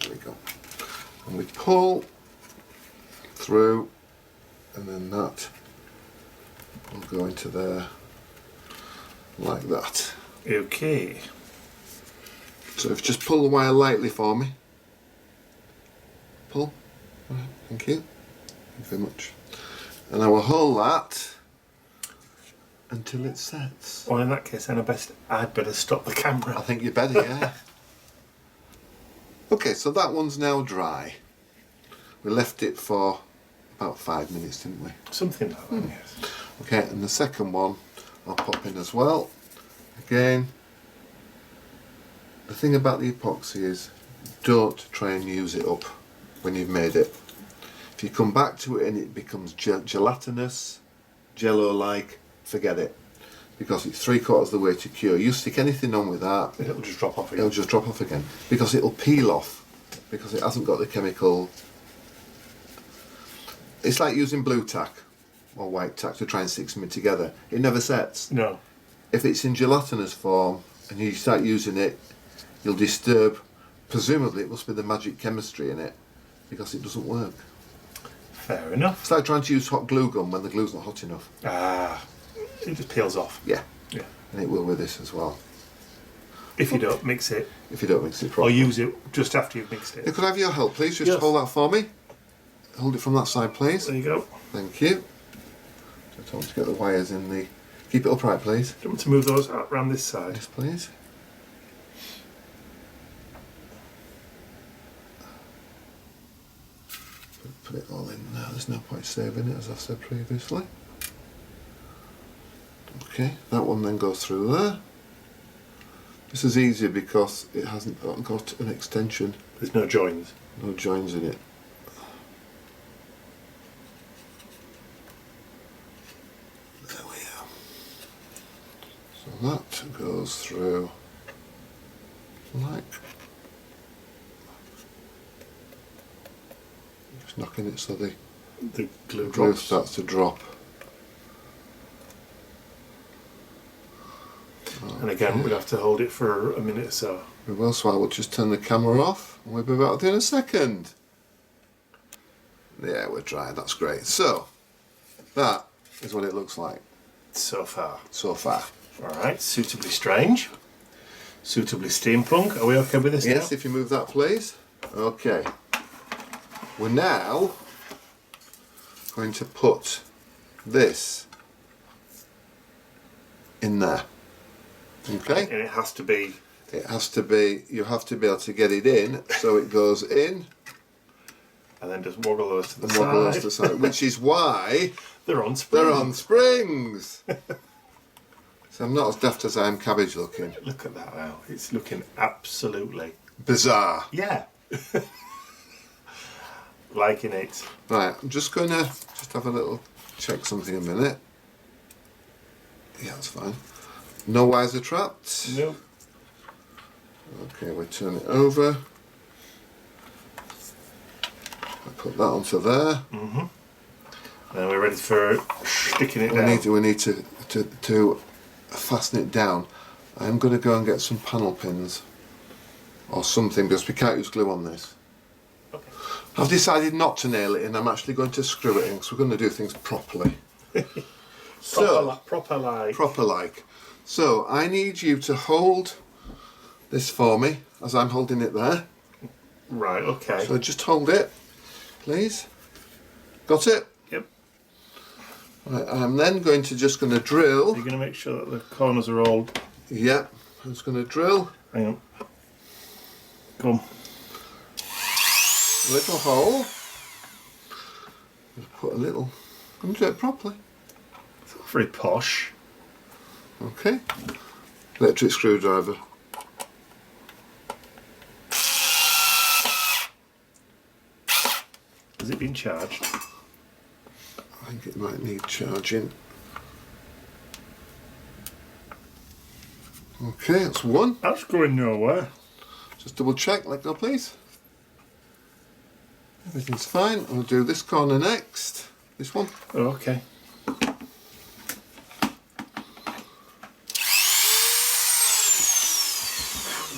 There we go. And we pull through, and then that will go into there like that. Okay. So if you just pull the wire lightly for me. Pull. Right, thank you. Thank you very much. And I will hold that until it sets. Well, in that case, then I'd better stop the I camera. think you better, yeah. Okay, so that one's now dry. We left it for about 5 minutes, didn't we? Something like that, yes. Okay, and the second one I'll pop in as well. Again, the thing about the epoxy is don't try and use it up when you've made it. If you come back to it and it becomes gelatinous, jello-like, forget it. Because it's 3/4 of the way to cure. You stick anything on with that, It'll just drop off again. it'll just drop off again. Because it'll peel off. Because it hasn't got the chemical. It's like using blue tack or white tack to try and stick something together. It never sets. No. If it's in gelatinous form and you start using it, you'll disturb. Presumably it must be the magic chemistry in it, because it doesn't work. Fair enough. It's like trying to use hot glue gun when the glue's not hot enough. Ah, it just peels off. Yeah, Yeah. and it will with this as well, If you don't mix it, if you don't mix it or properly. use it just after you've mixed it. Could I have your help, please? Just Yes. hold that for me. Hold it from that side, please. There you go. Thank you. Just want to get the wires in the... Keep it upright, please. Do you want to move those around this side? Yes, please. Put it all in now. There's no point saving it, as I said previously. Okay, that one then goes through there. This is easier because it hasn't got an extension. There's no joins. No joins in it. There we are. So that goes through like... Just knocking it so the The glue glue drops. starts to drop. And again, we'd have to hold it for a minute or so. We will, so I will just turn the camera off and we'll be back in a second. Yeah, we're dry, that's great. So, that is what it looks like So far. so far. Alright, suitably strange. Suitably steampunk. Are we okay with this Yes, now? if you move that please. Okay. We're now going to put this in there. Okay? And it has to be... It has to be, you have to be able to get it in so it goes in And then just woggle those to the and side. wobble us to the side, which is why They're on springs. they're on springs. So I'm not as daft as I am cabbage looking. Look at that now. It's looking absolutely... Bizarre. Yeah. Liking it. Right, I'm just going to have a little check something a minute. Yeah, that's fine. No wires are trapped. Nope. Okay, we turn it over. I put that onto there. And then we're ready for sticking it We down. need to fasten it down. I'm going to go and get some panel pins or something because we can't use glue on this. Okay. I've decided not to nail it in. I'm actually going to screw it in because we're going to do things properly. Proper like. Proper like. So I need you to hold this for me as I'm holding it there. Right, okay. So just hold it, please. Got it? Yep. Right, I'm then going to drill. You're going to make sure that the corners are all... Yep, I'm just going to drill Hang on. Come. a little hole. Just put a little. I'm going to do it properly. It's not very posh. Okay. Electric screwdriver. Has it been charged? I think it might need charging. Okay, that's one. That's going nowhere. Just double check, let go please. Everything's fine. I'll do this corner next. This one. Oh, okay.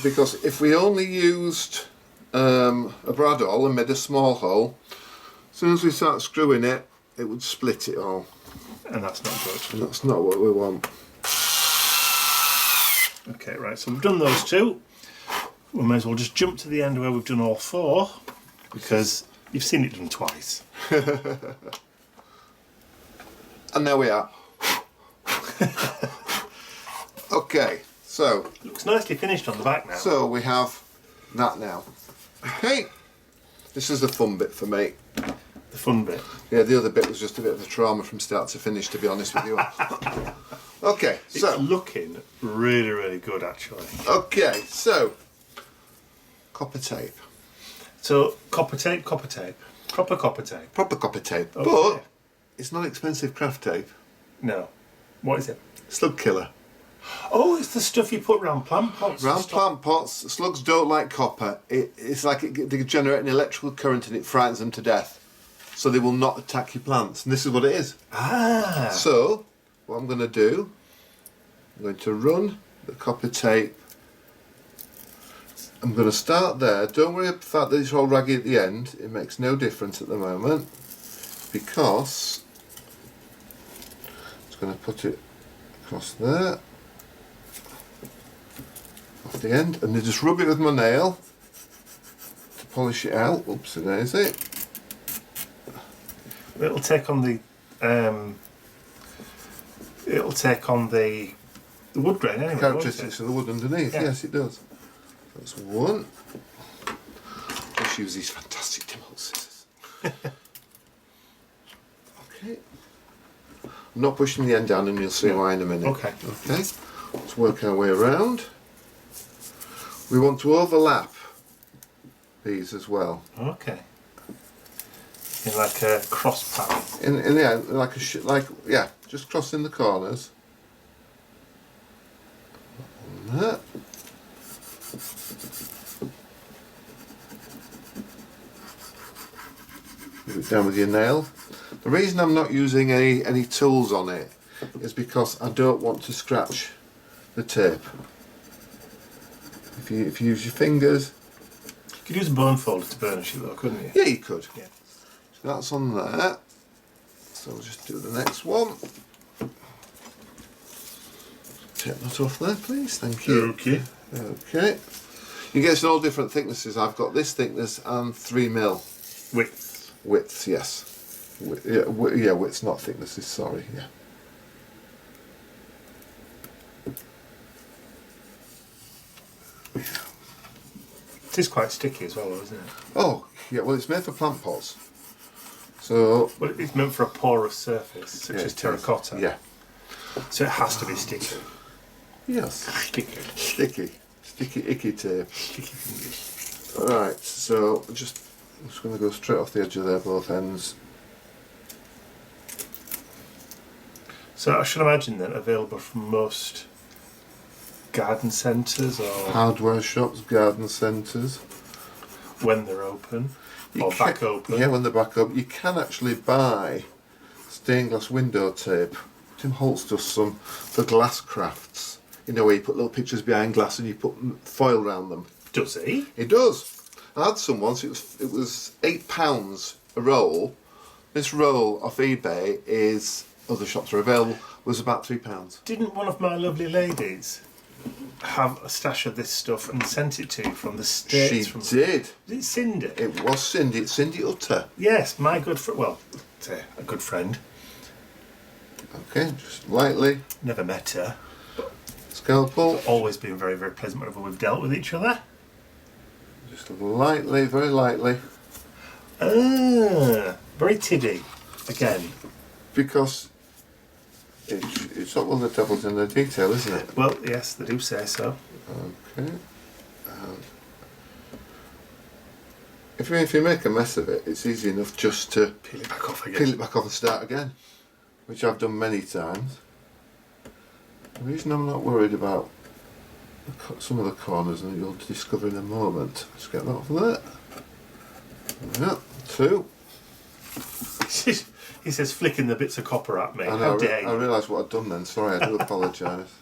Because if we only used a bradawl and made a small hole, as soon as we start screwing it, it would split it all. And that's not good. And that's not what we want. Okay, right, so we've done those two. We may as well just jump to the end where we've done all four, because you've seen it done twice. And there we are. Okay, so Looks nicely finished on the back now. we have that now. Okay. This is the fun bit for me. The fun bit. Yeah, the other bit was just a bit of a trauma from start to finish, to be honest with you. Okay, so... It's looking really, really good, actually. Okay, so... Copper tape. So, copper tape. Proper copper tape. Proper copper tape. Okay. But it's not expensive craft tape. No. What is it? Slug killer. Oh, it's the stuff you put round plant pots. Round plant pots, slugs don't like copper. It's like they generate an electrical current and it frightens them to death. So they will not attack your plants. And this is what it is. Ah. So, what I'm going to do, I'm going to run the copper tape. I'm going to start there. Don't worry about the fact that it's all raggy at the end. It makes no difference at the moment. Because it's going to put it across there. Off the end, and then just rub it with my nail to polish it out. Oopsie daisy. It'll take on the wood grain anyway. Characteristics of the wood underneath. Yeah. Yes, it does. That's one. Just use these fantastic Tempus scissors. Okay. I'm not pushing the end down, and you'll see why in a minute. Okay. Okay. Let's work our way around. We want to overlap these as well. Okay. In like a cross path. Just crossing the corners. Like that. Move it down with your nail. The reason I'm not using any tools on it is because I don't want to scratch the tape. If you use your fingers... You could use a bone folder to burnish it though, couldn't you? Yeah, you could. Yeah. So that's on there. So we'll just do the next one. Take that off there, please. Thank you. Okay. Okay. You get all different thicknesses. I've got this thickness and 3mm. Width. Widths, yes. Widths, not thicknesses, sorry. Yeah. It is quite sticky as well, isn't it? Oh, yeah, well, it's made for plant pots. So... Well, it's meant for a porous surface, such as terracotta. Yeah. So it has to be sticky. Yes. Sticky. Sticky. Sticky, icky tape. Sticky fingers. Alright, so I'm just going to go straight off the edge of there, both ends. So I should imagine then available from most garden centres or Hardware shops, garden centres. when they're open or can, back open. Yeah, when they're back up. You can actually buy stained glass window tape. Tim Holtz does some for glass crafts. You know, where you put little pictures behind glass and you put foil around them. Does he? He does. I had some once. It was £8 a roll. This roll off eBay is, other shops are available, was about £3. Didn't one of my lovely ladies have a stash of this stuff and sent it to you from the States? She did. Was it Cindy? It was Cindy. It's Cindy Utter. Yes, my good friend. Well, say a good friend. Okay, just lightly. Never met her. Scalpel. Always been very, very pleasant whenever we've dealt with each other. Just lightly, very lightly. Ah, very tiddy. Again. Because it's not one of the devil's in the detail, isn't it? Well, yes, they do say so. Okay. If you make a mess of it, it's easy enough just to Peel it back off again. peel it back off and start again, which I've done many times. The reason I'm not worried about some of the corners, and you'll discover in a moment. Let's get that off there. Yeah, two. He says, flicking the bits of copper at me. I know, How dare you? I realised what I'd done then. Sorry, I do apologise.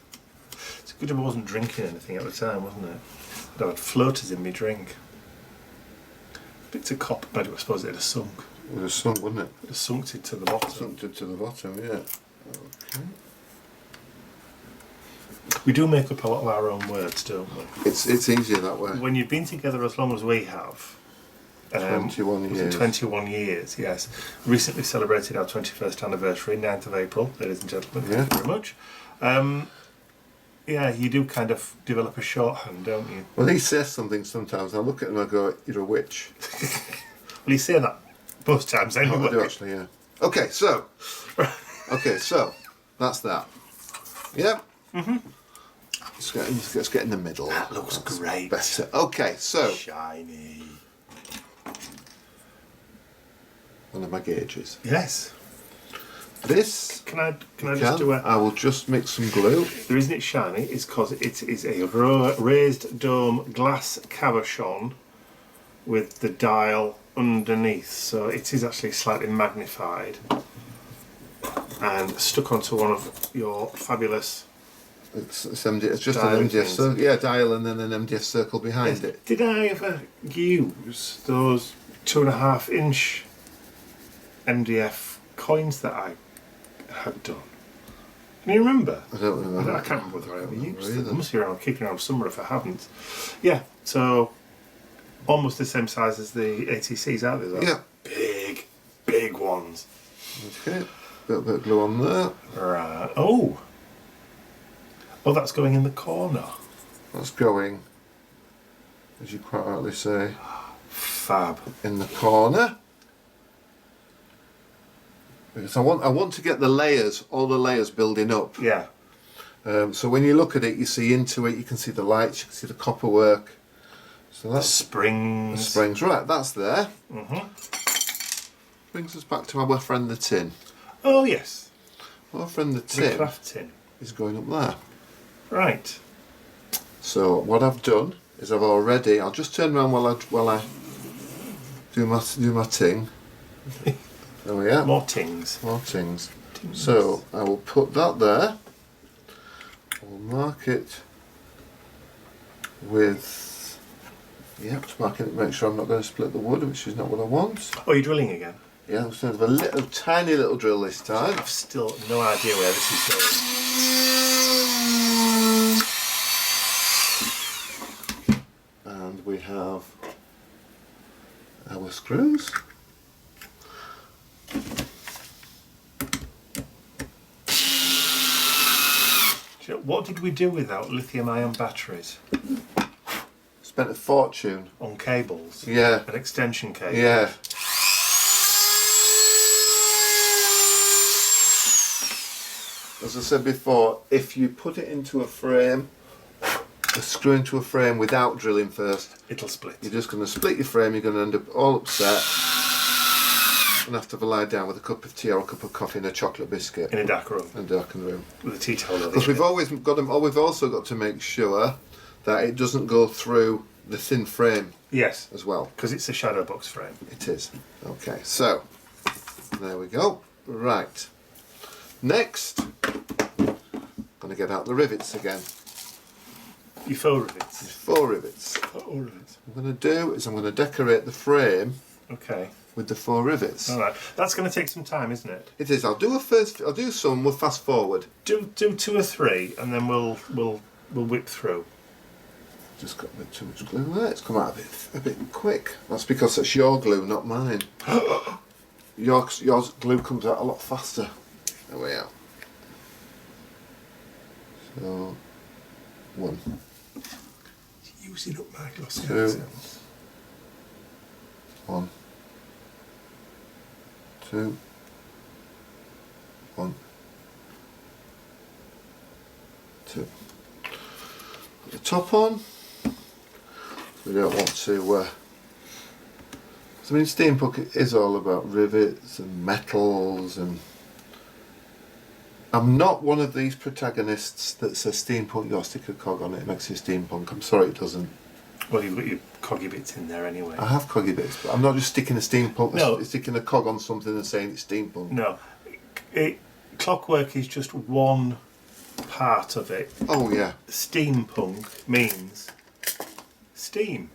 It's a good job I wasn't drinking anything at the time, wasn't it? I'd had floaters in my drink. Bits of copper, but I suppose it'd have sunk. It would have sunk, wouldn't it? It'd have sunk it to the bottom. Sunk it to the bottom, yeah. Okay. We do make up a lot of our own words, don't we? It's easier that way. When you've been together as long as we have, 21 was it years. 21 years, yes. Recently celebrated our 21st anniversary, 9th of April, ladies and gentlemen. Yeah. Thank you very much. Yeah, you do kind of develop a shorthand, don't you? Well, he says something sometimes. I look at him and I go, "You're a witch." Well, you say that most times anyway. I do actually, yeah. Okay, so that's that. Yeah. Let's get in the middle. That looks great. Better. Okay, so Shiny. one of my gauges. Yes. This Can I just do I will just mix some glue. The reason it's shiny is because it is a raised dome glass cabochon with the dial underneath, so it is actually slightly magnified and stuck onto one of your fabulous. It's just an Dial MDF circle. Yeah, dial and then an MDF circle behind it. Did I ever use those 2.5 inch MDF coins that I had done? Can you remember? I don't remember. I can't remember whether I ever used them. either. They must be around, kicking around somewhere if I haven't. Yeah, so almost the same size as the ATCs, aren't they? Though? Yeah. Big ones. Okay. Bit of glue on there. Right. Oh, that's going in the corner. That's going, as you quite rightly say, Fab. in the corner. Because I want to get the layers, all the layers building up. Yeah. So when you look at it, you see into it, you can see the lights, you can see the copper work. So The that's springs. the springs. Right, that's there. Mm-hmm. Brings us back to our friend the tin. Oh yes. Our friend the The tin craft tin. is going up there. Right. So what I've done is I'll just turn around while I do my ting. There we are. More tings. More tings. So I will put that there. I will mark it with, just marking it, make sure I'm not going to split the wood, which is not what I want. Oh, you're drilling again? Yeah, I'm just going to have a tiny little drill this time. I've still no idea where this is going. And we have our screws. What did we do without lithium-ion batteries? Spent a fortune. On cables? Yeah. An extension cable? Yeah. As I said before, if you put it into a frame, a screw into a frame without drilling first, It'll split. you're just going to split your frame, you're going to end up all upset and have to lie down with a cup of tea or a cup of coffee and a chocolate biscuit. In a dark room. In a darkened room. With a tea towel over Because it. we've also got to make sure that it doesn't go through the thin frame Yes. as well. Because it's a shadow box frame. It is. Okay, so there we go. Right. Next, going to get out the rivets again. Your faux rivets. There's 4 rivets. Faux rivets. What I'm going to do is I'm going to decorate the frame Okay. with the 4 rivets. Alright. That's going to take some time, isn't it? It is. I'll do some. We'll fast forward. Do 2 or 3 and then we'll whip through. Just got a bit too much glue there. It's come out a bit quick. That's because it's your glue, not mine. Your glue comes out a lot faster. There we are. So 1, Using up my glossy 2, accents. 1, 2, 1, 2. Put the top on. We don't want to. I mean, steampunk is all about rivets and metals, and I'm not one of these protagonists that says steampunk. You got to stick a cog on it. It makes it steampunk. I'm sorry, it doesn't. Well, you've got your coggy bits in there anyway. I have coggy bits, but I'm not just sticking a steampunk. No. Sticking a cog on something and saying it's steampunk. No. Clockwork is just one part of it. Oh yeah. Steampunk means steam.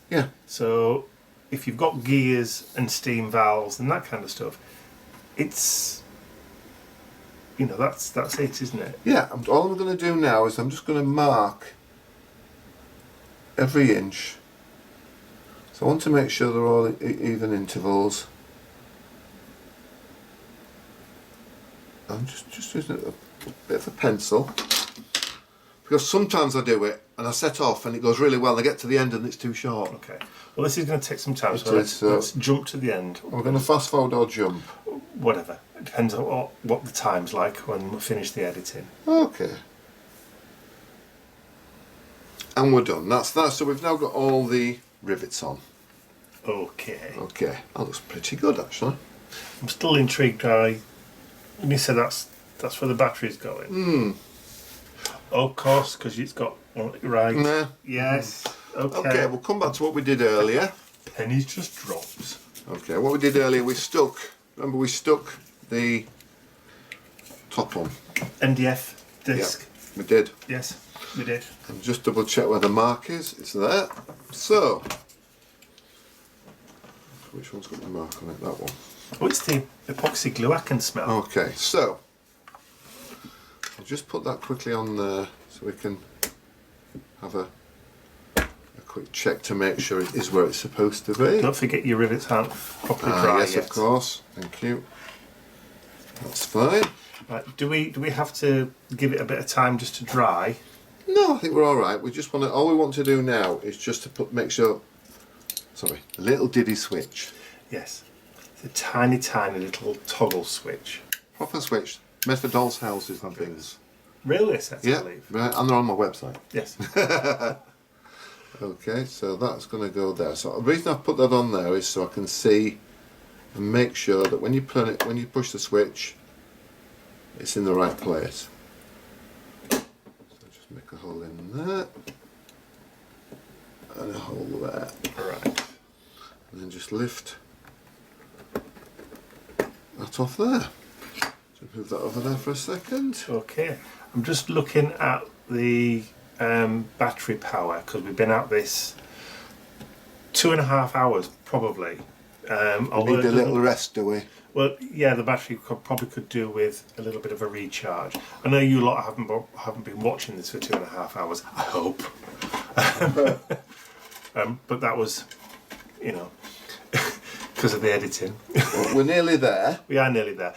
Yeah. So if you've got gears and steam valves and that kind of stuff, it's, that's it, isn't it? Yeah. All I'm going to do now is I'm just going to mark every inch. So I want to make sure they're all even intervals. I'm just using a bit of a pencil. Because sometimes I do it and I set off and it goes really well. I get to the end and it's too short. Okay. Well, this is going to take some time, It so is, let's jump to the end. We're going to fast forward or jump. Whatever. It depends on what the time's like when we finish the editing. Okay. And we're done. That's so we've now got all the rivets on. Okay. Okay. That looks pretty good actually. I'm still intrigued by when you said that's where the battery's going. Of course, because it's got one right. Nah. Yes. Okay. Okay, we'll come back to what we did earlier. Pennies just drops. Okay, what we did earlier, we stuck the top on. MDF disc. Yeah, we did. Yes, we did. And just double check where the mark is. It's there. So, which one's got the mark on it? That one. Oh, it's the epoxy glue I can smell. Okay, so I'll just put that quickly on there so we can have a quick check to make sure it is where it's supposed to be. Don't forget your rivets aren't properly dry yes, yet. of course. Thank you. That's fine. Right, do we have to give it a bit of time just to dry? No, I think we're all right. We just want to. All we want to do now is just to make sure. Sorry, a little diddy switch. Yes, it's a tiny, tiny little toggle switch. Proper switch, made for dolls' houses and things. Really, I Yeah, believe. right, and they're on my website. Yes. Okay, so that's going to go there. So the reason I've put that on there is so I can see and make sure that when you push the switch, it's in the right place. So just make a hole in there and a hole there. Right. And then just lift that off there. Just move that over there for a second. Okay. I'm just looking at the battery power because we've been at this 2.5 hours probably. We need a little rest, do we? Well, yeah, the battery probably could do with a little bit of a recharge. I know you lot haven't been watching this for 2.5 hours. I hope, but that was, because of the editing. Well, we're nearly there. We are nearly there.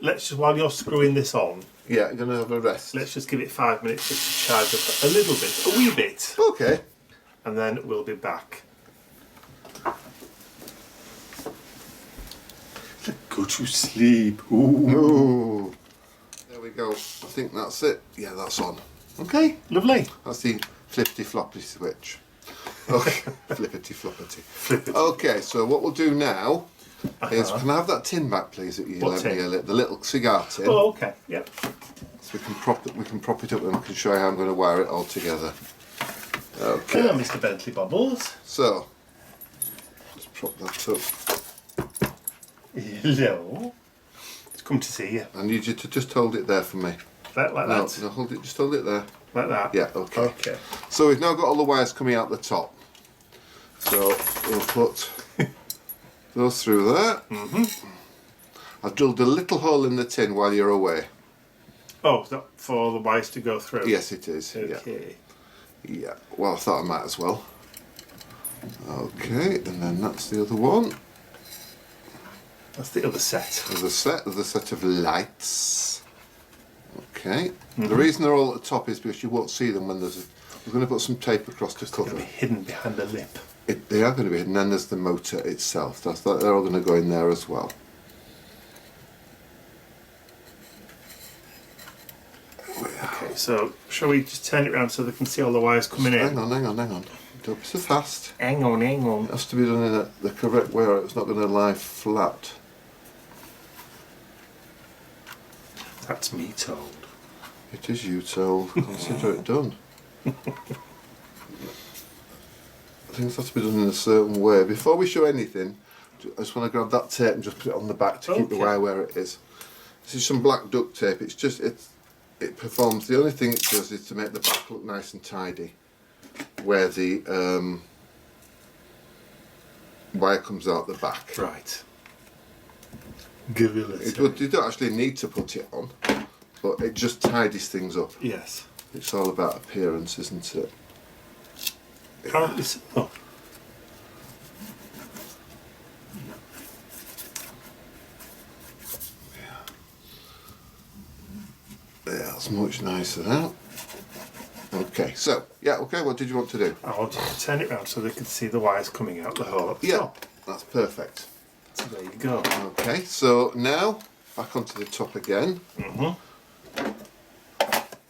Let's just, while you're screwing this on, Yeah, I'm going to have a rest. let's just give it 5 minutes just to charge up a little bit, a wee bit, Okay. and then we'll be back. Go to sleep. Ooh. Ooh. There we go. I think that's it. Yeah, that's on. Okay, lovely. That's the flippity floppity switch. Okay. Flippity floppity. Okay, so what we'll do now is, can I have that tin back, please? That you What lent tin? me earlier, the little cigar tin. Oh, okay. Yep. So we can prop it up and I can show you how I'm going to wire it all together. Okay. Hello, Mr. Bentley Bubbles. So just prop that up. Hello. It's come to see you. I need you to just hold it there for me. Like No, that. no, hold it. Just hold it there. Like that. Yeah. Okay. Okay. So we've now got all the wires coming out the top. So we'll put those through there. I've drilled a little hole in the tin while you're away. Oh, is that for the wires to go through? Yes, it is. Okay. Yeah. Well, I thought I might as well. Okay, and then that's the other one. That's the other set. There's a set of lights. Okay. The reason they're all at the top is because you won't see them when we're going to put some tape across to They're going cover. to be hidden behind a lip. They are going to be hidden, and there's the motor itself. They're all going to go in there as well. Okay, so shall we just turn it around so they can see all the wires coming in? Hang on. Don't be so fast. Hang on. It has to be done in the correct way, or it's not going to lie flat. That's me told. It is you told. Consider it done. Things have to be done in a certain way. Before we show anything, I just want to grab that tape and just put it on the back to keep the wire where it is. This is some black duct tape. It performs. The only thing it does is to make the back look nice and tidy, where the wire comes out the back. Right. Give it a listen. You don't actually need to put it on, but it just tidies things up. Yes. It's all about appearance, isn't it? Apparently so. Oh. Yeah, that's much nicer now. Okay, so, yeah, okay, what did you want to do? I wanted to turn it round so they could see the wires coming out the hole at the Yeah, top. that's perfect. So there you go. Okay, so now, back onto the top again.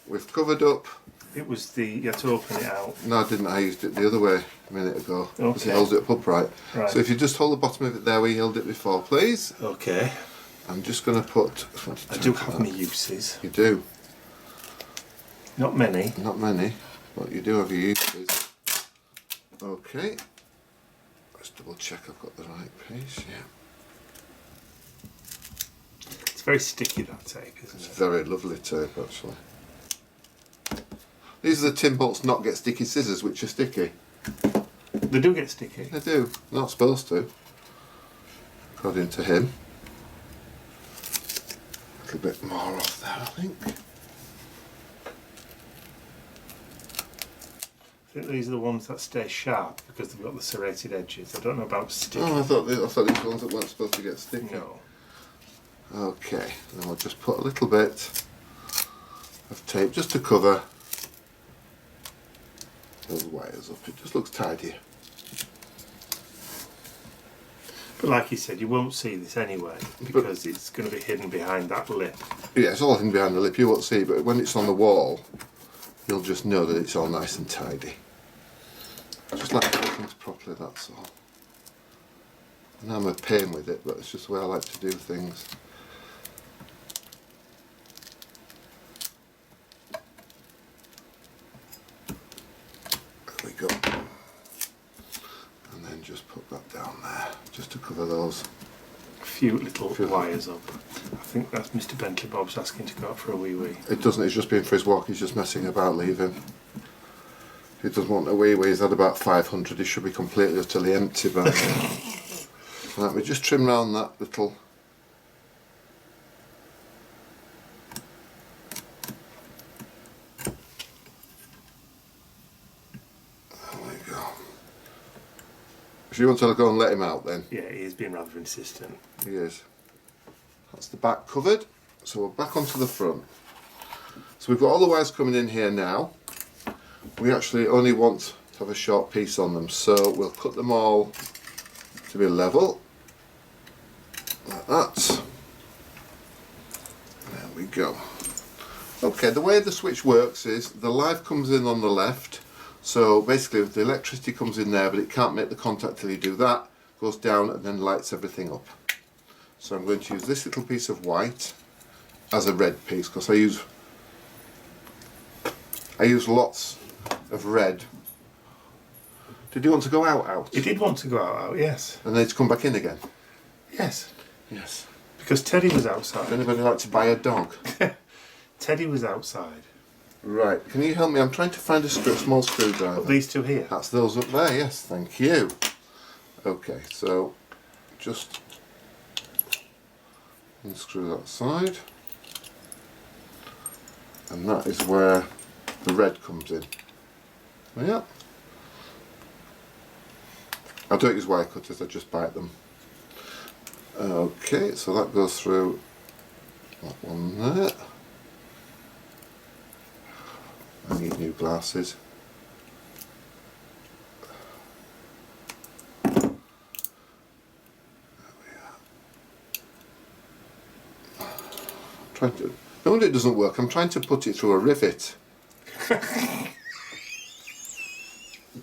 We've covered up. It was you had to open it out. No, I didn't. I used it the other way a minute ago. Because Okay. it holds it up upright. Right. So if you just hold the bottom of it there where you held it before, please. Okay. I'm just going to put... I do have my uses. You do. Not many. Not many, but you do have your uses. Okay. Let's double check I've got the right piece, yeah. It's very sticky, that tape, isn't It's it? very lovely tape, actually. These are the tin bolts not get sticky scissors, which are sticky. They do get sticky. They do. Not supposed to. According to him. A little bit more off there, I think. I think these are the ones that stay sharp because they've got the serrated edges. I don't know about sticky. Oh, I thought these were the ones that weren't supposed to get sticky. No. Okay, then we'll just put a little bit of tape just to cover those wires up. It just looks tidier. But like you said, you won't see this anyway because it's going to be hidden behind that lip. Yeah, it's all hidden behind the lip, you won't see, but when it's on the wall, you'll just know that it's all nice and tidy. Just like to do things properly, that's all. And I'm a pain with it, but it's just the way I like to do things. There we go. And then just put that down there, just to cover those. A few little wires up. I think that's Mr. Bentley Bob's asking to go out for a wee. It doesn't, it's just been for his walk, he's just messing about leaving. He doesn't want a wee. He's had about 500, he should be completely utterly empty by now. Right, we just trim round that little. There we go. If you want to go and let him out then. Yeah, he is being rather insistent. He is. That's the back covered. So we're back onto the front. So we've got all the wires coming in here now. We actually only want to have a short piece on them, so we'll cut them all to be level. Like that. There we go. Okay, the way the switch works is the live comes in on the left. So basically the electricity comes in there, but it can't make the contact till you do that. Goes down and then lights everything up. So I'm going to use this little piece of white as a red piece because I use lots of red. Did you want to go out? He did want to go out, yes. And then to come back in again? Yes. Yes. Because Teddy was Would outside. anybody like to buy a dog? Teddy was outside. Right, can you help me? I'm trying to find a small screwdriver. These two here. That's those up there, yes, thank you. Okay, so just unscrew that side. And that is where the red comes in. Yeah. I don't use wire cutters, I just bite them. Okay, so that goes through that one there. I need new glasses. There we are. Trying to. No wonder it doesn't work. I'm trying to put it through a rivet.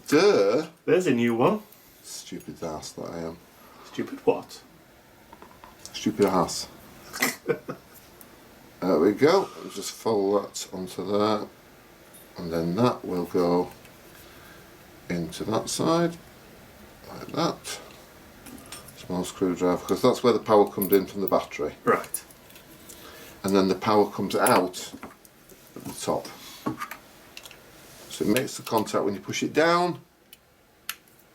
Duh. There's a new one. Stupid ass that I am. Stupid what? Stupid ass. There we go. I'll just fold that onto there. And then that will go into that side, like that. Small screwdriver, because that's where the power comes in from the battery. Right. And then the power comes out at the top. So it makes the contact when you push it down,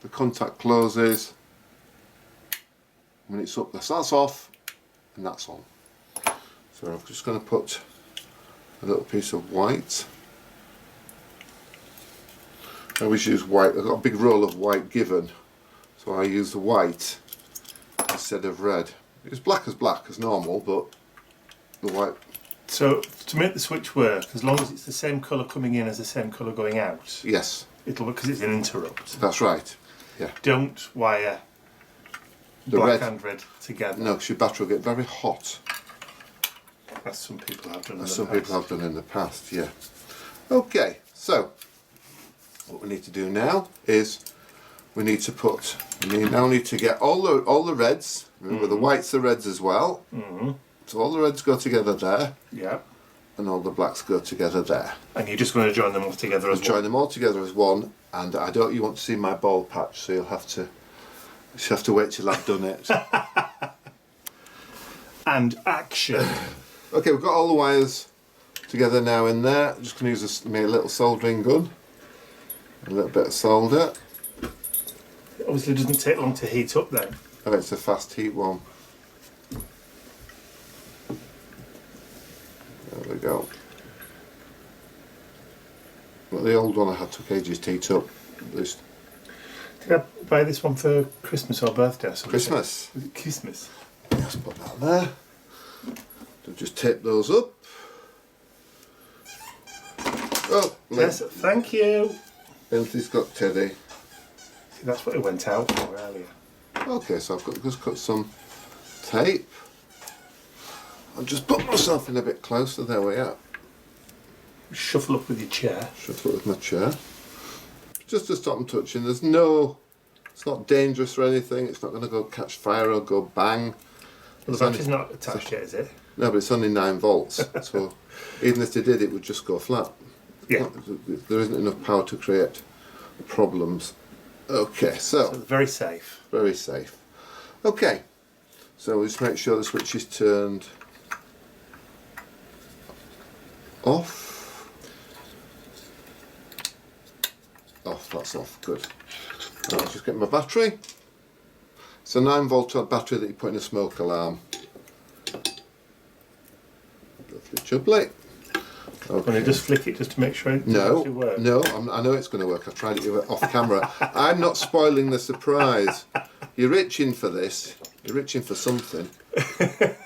the contact closes. When it's up, that's off, and that's on. So I'm just going to put a little piece of white. I always use white. I've got a big roll of white given, so I use the white instead of red. It's black as normal, but the white So to make the switch work, as long as it's the same colour coming in as the same colour going out, Yes, it'll work because it's an interrupt. that's right. Yeah. Don't wire The black red. and red together. No, because your battery will get very hot, As some people have done in as the some past. people have done in the past. Yeah. Okay, so what we need to do now is we need to now need to get all the reds. Remember, the whites are reds as well. Mm-hmm. So all the reds go together there, Yeah. and all the blacks go together there. And you're just going to join them all together as Join one. them all together as one. And I don't. You want to see my ball patch, so you'll have to wait till I've done it. And action. Okay, we've got all the wires together now in there. I'm just going to use a little soldering gun, a little bit of solder. It obviously doesn't take long to heat up then. Oh, it's a fast heat one. There we go. Well, the old one I had took ages to heat up. At least Did I buy this one for Christmas or birthday or something? Christmas. Was it Christmas? Just put that there. So just tape those up. Oh, Yes, thank you. Lindsay's got Teddy. See, that's what it went out for earlier. Okay, so I've just cut some tape. I'll just put myself in a bit closer. There we are. Shuffle up with your chair. Shuffle it with my chair. Just to stop them touching. It's not dangerous or anything. It's not going to go catch fire or go bang. The battery's not attached yet, is it? No, but it's only 9 volts. So even if they did, it would just go flat. Yeah. There isn't enough power to create problems. Okay, So so very safe. very safe. Okay, so we'll just make sure the switch is turned off. Off, that's off, good. I'll just get my battery. It's a 9 volt battery that you put in a smoke alarm. Lovely jubbly. When you just flick it just to make sure it No, actually works. no, I know it's going to work. I've tried it off camera. I'm not spoiling the surprise. You're itching for this. You're itching for something. Okay,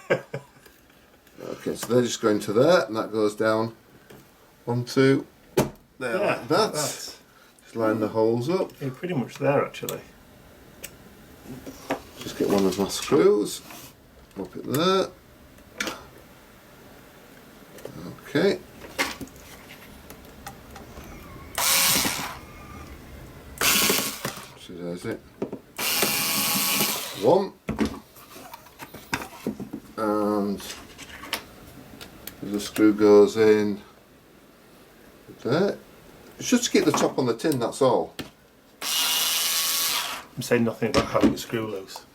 so they're just going to there, and that goes down 1, 2, there, Yeah, like that. that's- Just line the holes up. You're pretty much there actually. Just get one of my screws. Up it there. Okay. So there's it. One. And the screw goes in there. It's just to keep the top on the tin, that's all. I'm saying nothing about having a screw loose.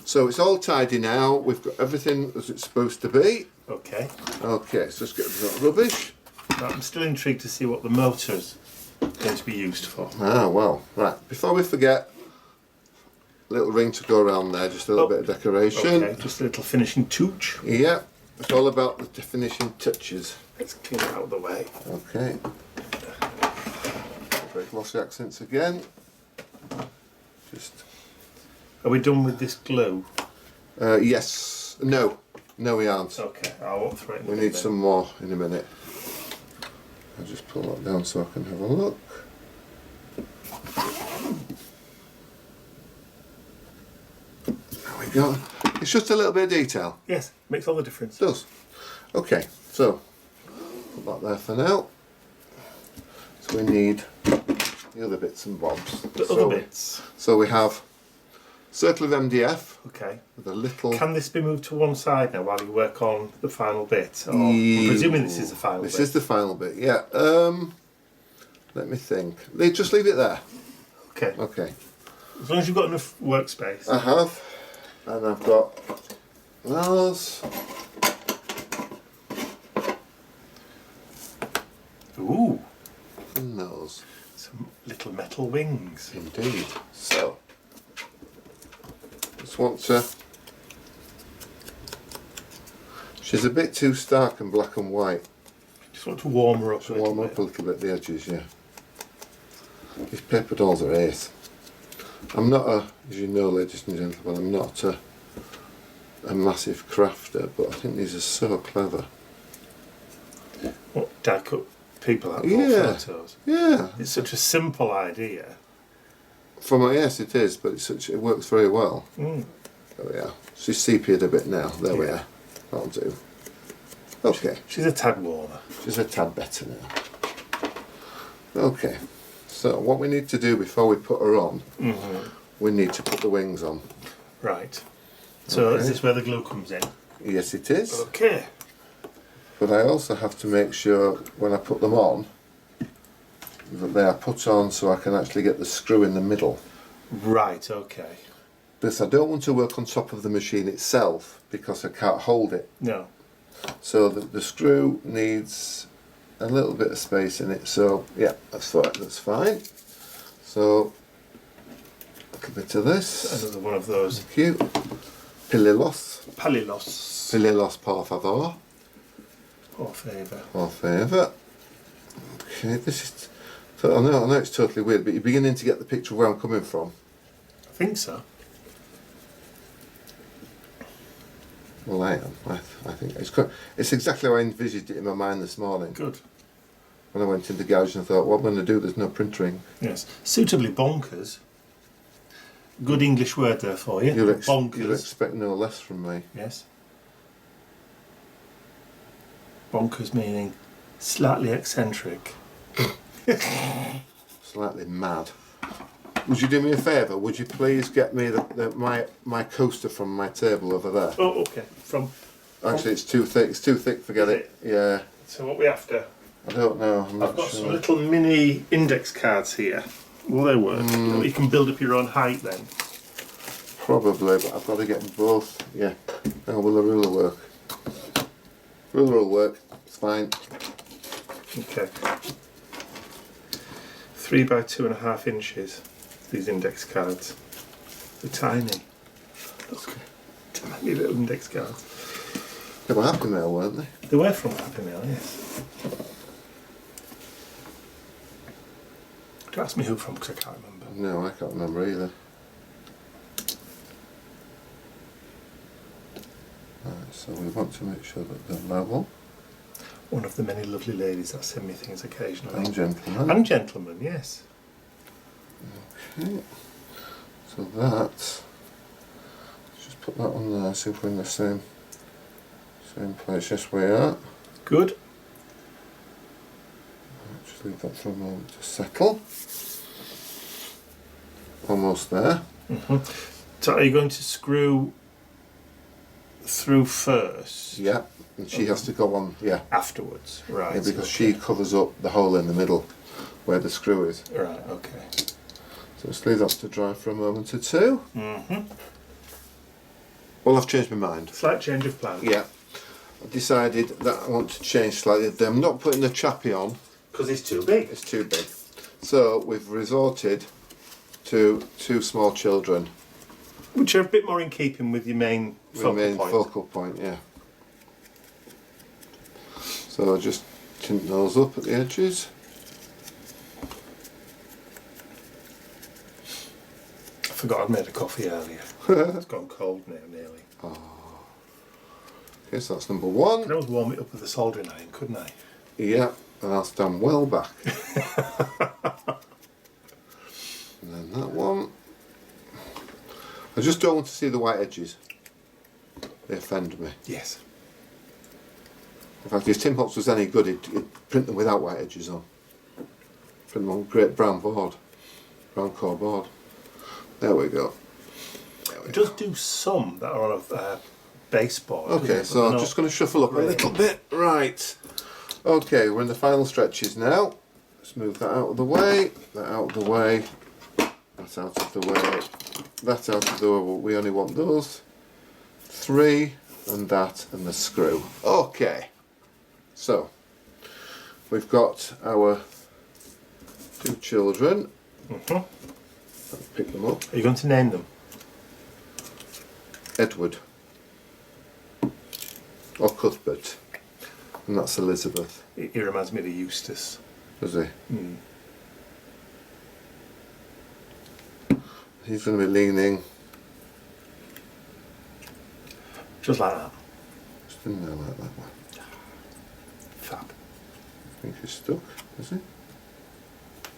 So it's all tidy now. We've got everything as it's supposed to be. Okay. Okay, so let's get rid of that rubbish. Now, I'm still intrigued to see what the motor's going to be used for. Ah, well, right. Before we forget, a little ring to go around there, just a little bit of decoration. Okay, just a little finishing touch. Yeah, it's all about the finishing touches. Let's clean it out of the way. Okay. Very glossy accents again. Just. Are we done with this glue? Yes. No. No, we aren't. Okay, I'll walk through it. We need some more in a minute. I'll just pull that down so I can have a look. There we go. It's just a little bit of detail. Yes, makes all the difference. It does. Okay, so put that there for now. So we need the other bits and bobs. The other bits. So we have circle of MDF Okay. with a little. Can this be moved to one side now while you work on the final bit? Or I'm presuming this is the final bit. This is the final bit, yeah. Let me think. Just leave it there. Okay. Okay. As long as you've got enough workspace. I have, and I've got those. Ooh, And those. some little metal wings. Indeed. So, just want to. She's a bit too stark and black and white. Just want to warm her up So a little warm bit. up a little bit the edges, yeah. These paper dolls are ace. I'm not as you know, ladies and gentlemen, I'm not a massive crafter, but I think these are so clever. What, die cut people out of Yeah. photos? Yeah. It's such a simple idea. Yes, it is, but it works very well. Mm. There we are. She's sepiaed a bit now. There we Yeah. are. That'll do. Okay. She's a tad warmer. She's a tad better now. Okay. So what we need to do before we put her on, we need to put the wings on. Right. So Okay. is this where the glue comes in? Yes, it is. Okay. But I also have to make sure when I put them on that they are put on so I can actually get the screw in the middle. Right, okay. Because I don't want to work on top of the machine itself because I can't hold it. No. So the screw needs a little bit of space in it. So yeah, that's fine. So a little bit of this. Another one of those. Thank you. Pililos. Palilos. Pililos, por favor. Por favor. Por favor. Okay, this is. So I know it's totally weird, but you're beginning to get the picture of where I'm coming from. I think so. Well, I am. I think it's exactly how I envisaged it in my mind this morning. Good. When I went in the garage and thought, what I'm going to do, there's no printering. Yes. Suitably bonkers. Good English word there for you. Bonkers. You'll expect no less from me. Yes. Bonkers meaning slightly eccentric. Slightly mad. Would you do me a favour? Would you please get me my coaster from my table over there? Oh, okay. Actually, it's too thick. It's too thick. Forget Is it. Yeah. So what we after? I don't know. I'm not I've got sure. some little mini index cards here. Will they work? You can build up your own height then. Probably, but I've got to get them both. Yeah. Oh, will the ruler work? Ruler will work. It's fine. Okay. 3 by 2.5 inches. These index cards. They're tiny. Look, tiny little index cards. They were Happy Mail, weren't they? They were from Happy Mail, yes. Don't ask me who from because I can't remember. No, I can't remember either. Right, so we want to make sure that they're level. One of the many lovely ladies that send me things occasionally. And gentlemen. And gentlemen, yes. Okay. So that. Let's just put that on there. See if we're in the same place. Yes, we are. Good. Just leave that for a moment to settle. Almost there. So are you going to screw through first? Yeah. And she has to go on. Yeah. Afterwards, right? Yeah, because she covers up the hole in the middle where the screw is. Right. Okay. So let's leave that to dry for a moment or two. Well, I've changed my mind. Slight change of plan. Yeah. I've decided that I want to change slightly. I'm not putting the chappy on. Because it's too big. It's too big. So we've resorted to 2 small children. Which are a bit more in keeping with your main focal point. Focal point, yeah. So I'll just tint those up at the edges. I forgot I'd made a coffee earlier. It's gone cold now, nearly. Okay, so that's number 1. I could always warm it up with a soldering iron, couldn't I? Yeah, and I'll stand well back. And then that one. I just don't want to see the white edges. They offend me. Yes. In fact, if Tempus was any good, he'd print them without white edges on. Print them on great brown board. Brown core board. There we go. It does do some that are on a baseboard. Okay, so I'm just going to shuffle up a little bit. Right. Okay, we're in the final stretches now. Let's move that out of the way. That out of the way. That out of the way. That out of the way. We only want those 3 and that and the screw. Okay. So, we've got our 2 children. I'll pick them up. Are you going to name them? Edward. Or Cuthbert. And that's Elizabeth. He reminds me of Eustace. Does he? He's going to be leaning. Just like that. Just in there like that one. Fab. think he's stuck, is he?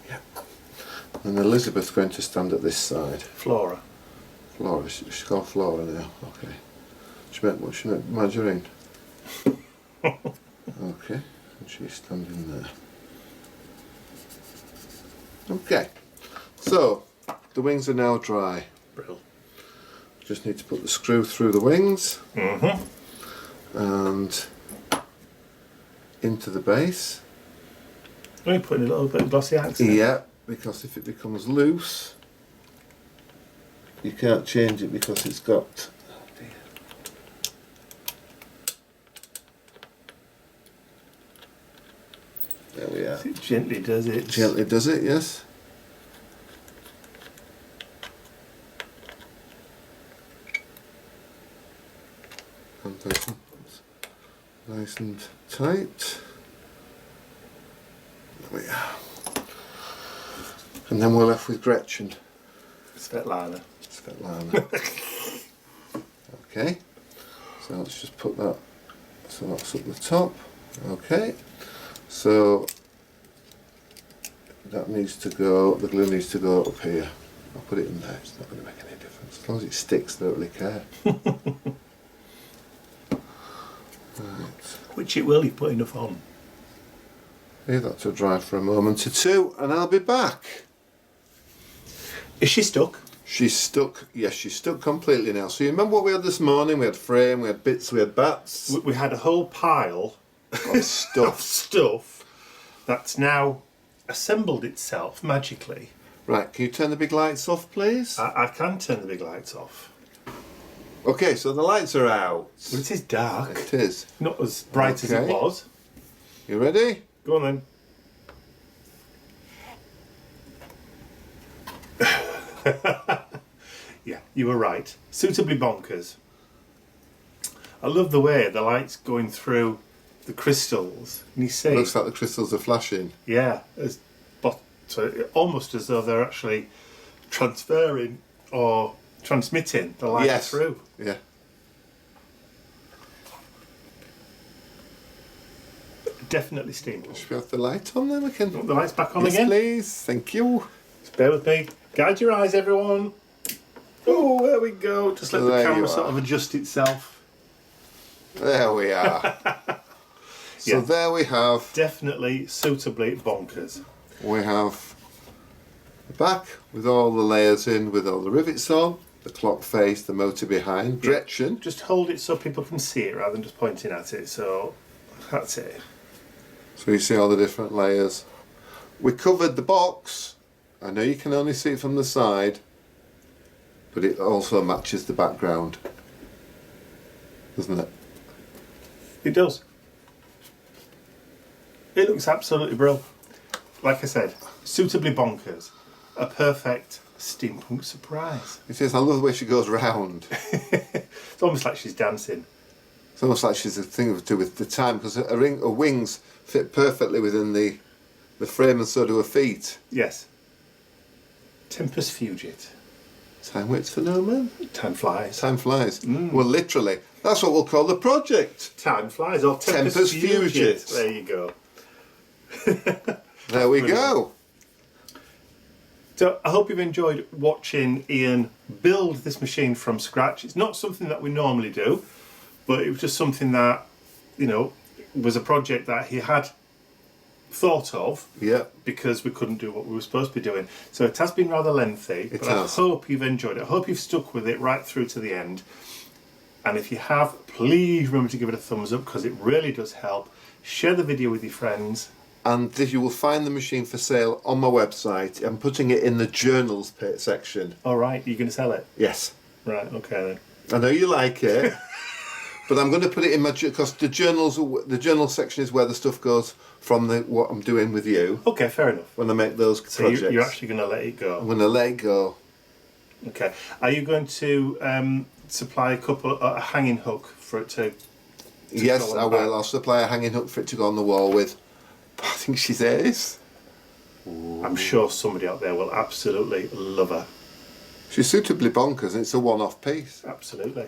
Yeah. And Elizabeth's going to stand at this side. Flora. Flora, she's called Flora now. Okay. She meant Margarine. Okay, and she's standing there. Okay, so the wings are now dry. Brill. Just need to put the screw through the wings Mm-hmm. and into the base. Are you putting a little bit of glossy accent? Yeah, because if it becomes loose, you can't change it because it's got. Oh dear. There we are. It gently does it. Gently does it, yes. And nice and tight. There we are. And then we're left with Gretchen. Svetlana. Okay. So let's just put that. So that's at the top. Okay. So that needs to go, the glue needs to go up here. I'll put it in there, it's not going to make any difference. As long as it sticks, I don't really care. Right. Which it will, you've put enough on. Leave that to dry for a moment or two, and I'll be back. Is she stuck? She's stuck, yes, she's stuck completely now. So you remember what we had this morning? We had frame, we had bits, we had bats. We had a whole pile Of stuff. stuff that's now assembled itself magically. Right, can you turn the big lights off, please? I can turn the big lights off. Okay, so the lights are out. Well, it is dark. It is. Not as bright as it Okay. was. You ready? Go on then. Yeah, you were right. Suitably bonkers. I love the way the light's going through the crystals. Can you see? Looks like the crystals are flashing. Yeah, so almost as though they're actually transferring or transmitting the light Yes. through. Yeah. Definitely steamed. Should we have the light on then? We can. The light's back on Yes, again. please. Thank you. Just bear with me. Guide your eyes, everyone. Oh, there we go. Just let the There camera you sort are. of adjust itself. There we are. So Yeah. there we have. Definitely suitably bonkers. We have the back with all the layers in, with all the rivets on, the clock face, the motor behind, Gretchen. Just hold it so people can see it rather than just pointing at it. So that's it. So you see all the different layers. We covered the box. I know you can only see it from the side, but it also matches the background, doesn't it? It does. It looks absolutely brilliant. Like I said, suitably bonkers. A perfect steampunk surprise. It is. I love the way she goes round. It's almost like she's dancing. It's almost like she's a thing to do with the time, because her wings fit perfectly within the frame, and so do her feet. Yes. Tempus Fugit. Time waits for no man. Time flies. Time flies. Well, literally, that's what we'll call the project. Time flies. Or Tempus Fugit. There you go. There we go. So I hope you've enjoyed watching Ian build this machine from scratch. It's not something that we normally do, but it was just something that, you know, was a project that he had thought of Yeah. because we couldn't do what we were supposed to be doing. So it has been rather lengthy, but has. I hope you've enjoyed it. I hope you've stuck with it right through to the end. And if you have, please remember to give it a thumbs up because it really does help. Share the video with your friends. And you will find the machine for sale on my website. I'm putting it in the journals section. All right, you're going to sell it? Yes. Right, okay then. I know you like it, but I'm going to put it in my because the journal section is where the stuff goes from what I'm doing with you Okay, fair enough. when I make those So projects. you're actually going to let it go. I'm going to let it go. Okay. Are you going to supply a hanging hook for it to Yes, go on I the will. back? I'll supply a hanging hook for it to go on the wall with. I think she's ace. I'm sure somebody out there will absolutely love her. She's suitably bonkers, and it's a one-off piece. Absolutely.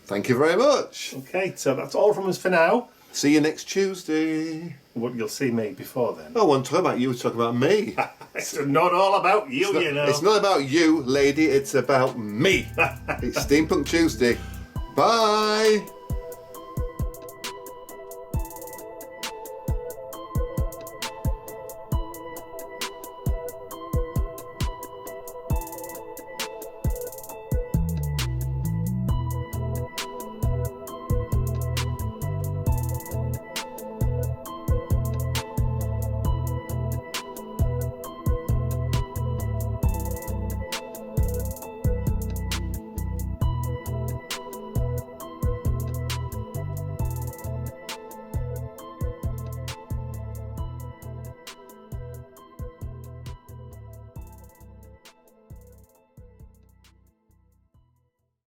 Thank you very much. Okay, so that's all from us for now. See you next Tuesday. What, you'll see me before then. Oh, I wasn't talking about you, talking about me. It's not all about you, you know. It's not about you, lady, it's about me. It's Steampunk Tuesday. Bye.